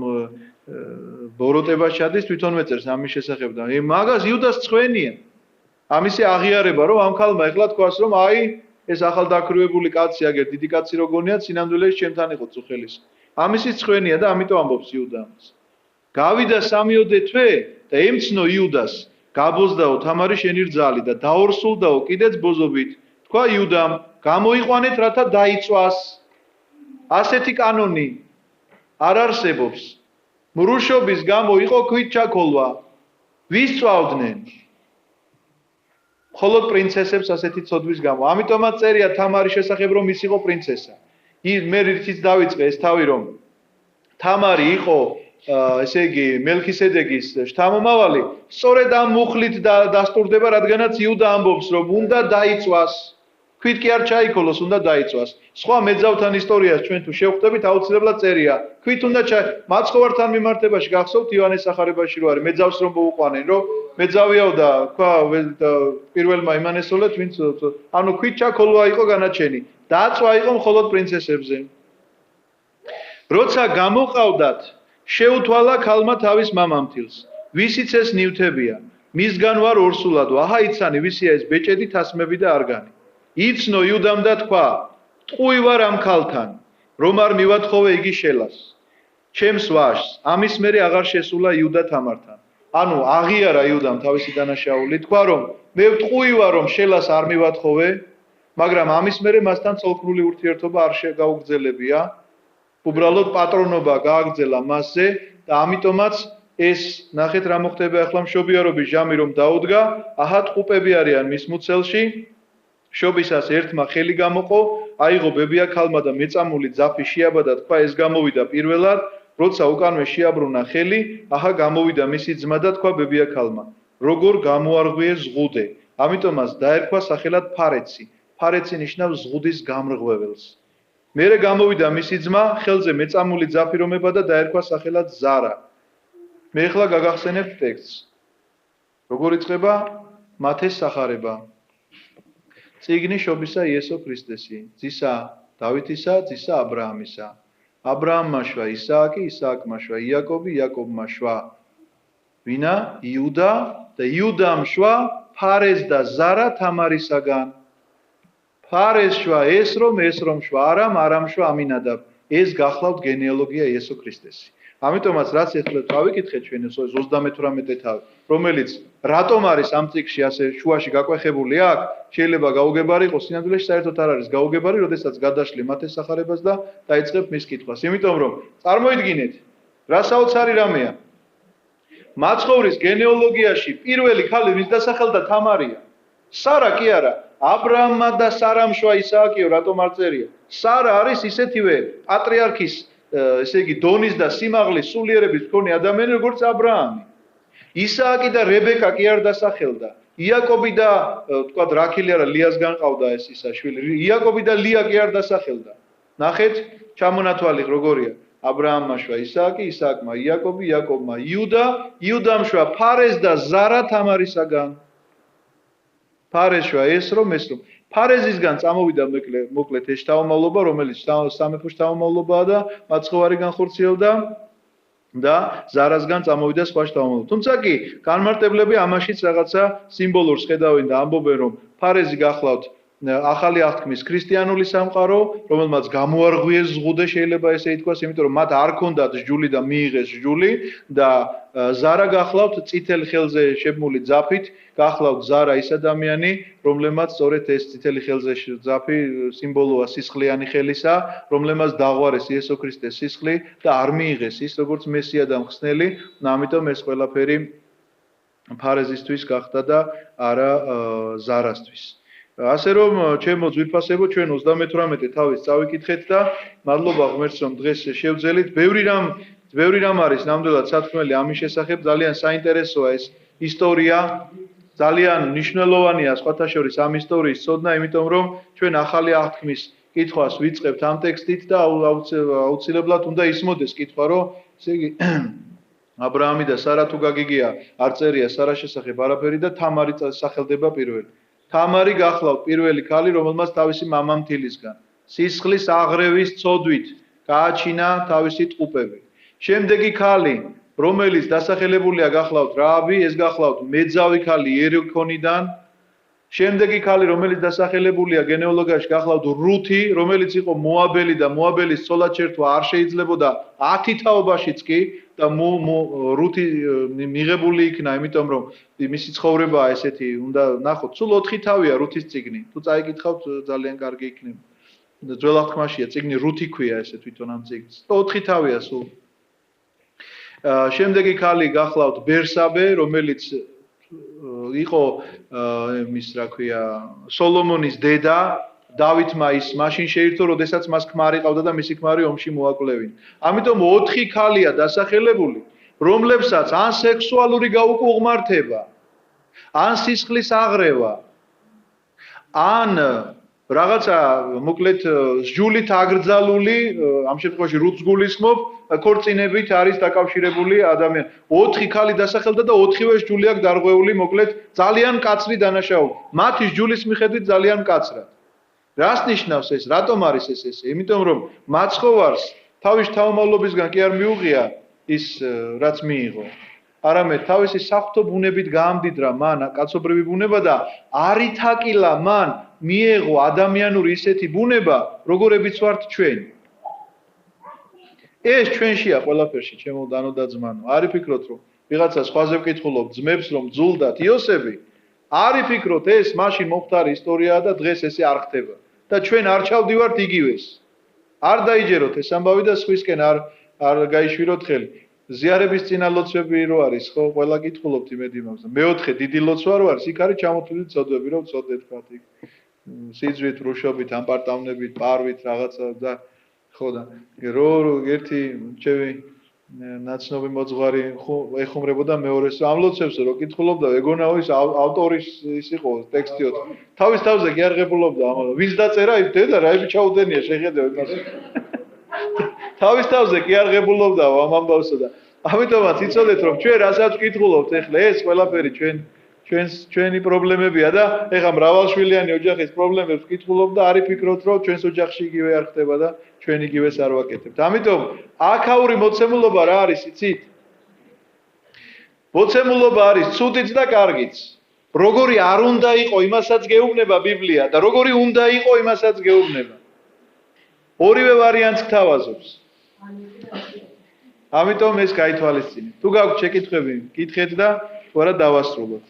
ბოროტება ჩადის, თვითონ მეწერს ამის შესახებ და მაგას იუდას წხვენია. ამისი აღიარება რომ ამ ქალმა ახლა თქვას რომ აი ეს ახალ დაქვრივებული კაცი აგერ დიდი კაცი რო გონიათ, სინამდვილეში ჩემთან იყო წუხელის. ამისი წხვენია და ამიტომ ამბობს იუდა ამას. გავიდა 3-ოდე თვე და ემცნო იუდას, გაბოზდაო თამარი შენი რძალი და დაორსულდაო კიდეც ბოზობით. თქვა იუდამ, გამოიყვანეთ რათა დაიწვას. ასეთი კანონი არ არსებობს. მრუშობის გამო იყო ქვით ჩაქოლვა. ვის წვავდნენ? მხოლოდ პრინცესებს ასეთი ცოდვის გამო. ამიტომაც წერია თამარის შესახებ, რომ ის იყო პრინცესა. მე რითიც დავიწყე ეს თავი, რომ თამარი იყო ესე იგი მელქისედეკის შთამომავალი, სწორედ ამ მუხლით დასტურდება, რადგანაც იუდა ამბობს, რომ უნდა დაიწვას. ქვით კი არ ჩაიქოლოს, უნდა დაიწვას. სხვა მეძავთან ისტორიას ჩვენ თუ შევხვდებით, აუცილებლად წერია. ქვით უნდა მაცხოვართან მიმართებაში გახსოვთ იოანეს სახარებაში რო არის, მეძავს რომ მოუყვანენ, რომ მეძავიაო და თქვა პირველმა იმანესოლეთ, ვინც ანუ ქვით ჩაქოლვა იყო განაჩენი. დაწვა იყო მხოლოდ პრინცესებზე. როცა გამოყავდათ, შეუთვალა ქალმა თავის მამამთილს. ვისიც ეს ნივთებია, მისგან ვარ ორსულადო. აჰა იცანი, ვისია ეს ბეჭედი, თასმები და არგანი. იცნო იუდამ და თქვა, ტყუი ვარ ამ ქალთან, რომ არ მივათხოვე იგი შელას. ჩემს ვაშს, ამის მერე აღარ შესულა იუდა თამართან. ანუ აღიარა იუდამ თავისი დანაშაული, თქვა რომ მე ტყუი ვარ რომ შელას არ მივათხოვე, მაგრამ ამის მერე მასთან ცოლქმრული ურთიერთობა არ შეგაუგრძელებია. უბრალოდ პატრონობა გააგრძელა მასზე და ამიტომაც ეს ნახეთ რა მოხდება ახლა მშობიარობის ჟამი რომ დაუდგა, აჰა ტყუპები არიან მის მუცელში. შობისას ერთმა ხელი გამოყო, აიღო ბებია ქალმა და მეწამული ძაფი შეაბადა, თქვა ეს გამოვიდა პირველად, როცა უკანვე შეაბრუნა ხელი, აჰა გამოვიდა მისი ძმა და თქვა ბებია ქალმა, როგორ გამოარღვიე ზღუდე. ამიტომაც დაერქვა სახელად ფარეცი. ფარეცი ნიშნავს ზღუდის გამრღვეველს. მერე გამოვიდა მისი ძმა, ხელზე მეწამული ძაფი რომ ებადა, დაერქვა სახელად ზარა. მე ახლა გაგახსენებთ ტექსტს. როგორ იწყება? მათეს სახარება. წიგნი შობისა იესო ქრისტესი, ძისა დავითისა, ძისა აბრაამისა. აბრაამმა შვა ისააკი, ისააკმა შვა იაკობი, იაკობმა შვა ვინა? იუდა და იუდამ შვა ფარეს და ზარა თამარისაგან. ფარეს შვა ესრომ შვა არამ, არამ შვა ამინადაბ. ეს გახლავთ გენეალოგია იესო ქრისტესი. ამიტომაც რაც ეხლა წავიკითხეთ ჩვენ 38 თავი, რომელიც რატომ არის ამ წიგნში ასე შუაში გაკვეხებული აქ, შეიძლება გაუგებარი იყოს, სინამდვილეში საერთოდ არ არის გაუგებარი, როდესაც გადაშლი მათეს სახარებას და დაიწყებ მის კითხვას. იმიტომ რომ წარმოიდგინეთ, რა საოცარი რამეა. მაცხოვრის გენეალოგიაში პირველი ქალი, ვის დასახელდა თამარია. სარა კი არა, აბრაამმა და სარამ შვა ისააკიო, რატომ არ წერია? სარა არის ისეთივე პატრიარქის ესე იგი დონის და სიმაღლის სულიერების მქონე ადამიანი როგორც აბრაამი. ისააკი და რებეკა კი არ დასახელდა. იაკობი და თქვა რაქილი არა ლიასგან ყავდა ეს ისა შვილი. იაკობი და ლია კი არ დასახელდა. ნახეთ, ჩამონათვალი როგორია. აბრაამმა შვა ისააკი, ისააკმა იაკობი, იაკობმა იუდა, იუდამ შვა ფარეს და ზარა თამარისაგან. ფარეს შვა ესრომ. ფარეზისგან წამოვიდა მოკლედ ეს შთამომავლობა, რომელიც სამეფო შთამომავლობაა და მაცხოვარი განხორციელდა და ზარასგან წამოვიდა სხვა შთამომავლობა. თუმცა კი განმარტებლები ამაშიც რაღაცა სიმბოლურს ხედავენ და ამბობენ, რომ ფარეზი გახლავთ ახალი აღთქმის ქრისტიანული სამყარო, რომელმაც გამოარღვიეს ზღუდე შეიძლება ესე ითქვას, იმიტომ რომ მათ არ ქონდათ სჯული და მიიღეს სჯული და ზარა გახლავთ წითელ ხელზე შებმული ძაფით, გახლავთ ზარა ის ადამიანი, რომლემაც სწორედ ეს წითელი ხელზე ძაფი სიმბოლოა სისხლიანი ხელისა, რომლემაც დაღვარეს იესო ქრისტეს სისხლი და არ მიიღეს ის როგორც მესია და მხსნელი, ამიტომ ეს ყველაფერი ფარეზისთვის გახდა და არა ზარასთვის. ასე რომ ჩემო ძვირფასებო ჩვენ 38 თავის წავიკითხეთ და მადლობა ღმერთს რომ დღეს შევძელით. ბევრი რამ არის ნამდვილად სათქმელი ამის შესახებ, ძალიან საინტერესოა ეს ისტორია, ძალიან მნიშვნელოვანია სხვათა შორის ამ ისტორიის ცოდნა, იმიტომ რომ ჩვენ ახალი აღთქმის კითხვას ვიწყებთ ამ ტექსტით და აუცილებლად უნდა ისმოდეს კითხვა, რომ ესე იგი აბრაამი და სარა თუ გაგიგია არ წერია სარას შესახებ არაფერი და თამარი სახელდება პირველი. თამარი გახლავთ პირველი ქალი, რომელმაც თავისი მამამთილისგან სისხლის აღრევის ცოდვით გააჩინა თავისი ტყუპები. შემდეგი ქალი, რომელიც დასახელებულია გახლავთ რააბი, ეს გახლავთ მეძავი ქალი იერიქონიდან. შემდეგი ქალი, რომელიც დასახელებულია გენეალოგიაში გახლავთ რუთი, რომელიც იყო მოაბელი და მოაბელის ცოლად შერთვა არ შეიძლებოდა 10 თაობაშიც კი და რუთი მიღებული იქნა, იმიტომ რომ მისი ცხოვრება ესეთი უნდა ნახოთ. სულ 4 თავია რუთის წიგნი. თუ წაიკითხავთ ძალიან კარგი იქნება. ძველ აღთქმაშია წიგნი რუთი ქვია ესე თვითონ ამ წიგნს. 4 თავია სულ. შემდეგი ქალი გახლავთ ბერსაბე, რომელიც იყო იმის რა ქვია სოლომონის დედა, დავითმა ის მაშინ შეირთო, როდესაც მას ქმარი ყავდა და მისი ქმარი ომში მოაკლევინა. ამიტომ 4 ქალია დასახელებული, რომლებსაც ან სექსუალური გაუკუღმართება, ან სისხლის აღრევა, ან რაღაცა მოკლედ სჯულით აკრძალული, ამ შემთხვევაში რუცს გულისხმობ, ქორწინებით არის დაკავშირებული ადამიანი. 4 ქალი დასახელდა და 4-ვე სჯული აქვს დარღვეული, მოკლედ ძალიან მკაცრი დანაშაული. მათი სჯულის მიხედვით ძალიან მკაცრად. რას ნიშნავს ეს? რატომ არის ეს ესე? იმიტომ რომ მაცხოვარს თავის თავმავლობისგან კი არ მიუღია ის რაც მიიღო. არამედ თავისი საღვთო ბუნებით გაამდიდრა მან კაცობრივი ბუნება და არითაკილა მან მიეღო ადამიანური ისეთი ბუნება, როგორებიც ვართ ჩვენ. ეს ჩვენშია ყველაფერში, ჩემო დანო და ძმანო. არ იფიქროთ რომ ვიღაცა სხვაზე ვკითხულობ ძმებს რომ ძულდათ იოსები, არ იფიქროთ ეს მაშინ მომხდარი ისტორიაა და დღეს ესე არ ხდება. და ჩვენ არ ჩავდივართ იგივეს. არ დაიჯეროთ ეს ამბავი და სხვისკენ არ გაიშვიროთ ხელი. ზიარების წინა ლოცვები რო არის, ხო, ყველა კითხულობთ იმედი მაქვს. მეოთხე დიდი ლოცვა რო არის, იქ არის ჩამოთვლილი ცოდვები, რომ ვცოდეთ თქვათ იქ. სიძვით, რუშობით, ამპარტავნებით, პარვით რაღაცა და ხო და რო ერთი ჩემი ნაცნობი მოძღვარი ეხუმრებოდა მეორეს ამ ლოცვებს რო კითხულობდა, ეგონაო ის ავტორის ის იყო ტექსტიო. თავის თავზე კი არ ღებულობდა ამას. ვინც დაწერა ის დედა რაები ჩაუდენია შეხედე იმას. თავის თავზე კი არ ღებულობდა ამ ამბავსა და ამიტომაც იცოდეთ რომ ჩვენ რასაც ვკითხულობთ ეხლა ეს ყველაფერი ჩვენი პრობლემებია და ეხლა მრავალშვილიანი ოჯახის პრობლემებს ვკითხულობ და არ იფიქროთ რომ ჩვენს ოჯახში იგივე არ ხდება და ჩვენ იგივეს არ ვაკეთებთ. ამიტომ აქაური მოცემულობა რა არის იცით? მოცემულობა არის ცუდიც და კარგიც. როგორი არ უნდა იყო იმასაც გეუბნება ბიბლია და როგორი უნდა იყო იმასაც გეუბნება. ორივე ვარიანტს გთავაზობს. ამიტომ ეს გაითვალისწინეთ. თუ გაქვთ შეკითხვები, კითხეთ და ვარა დავასრულოთ.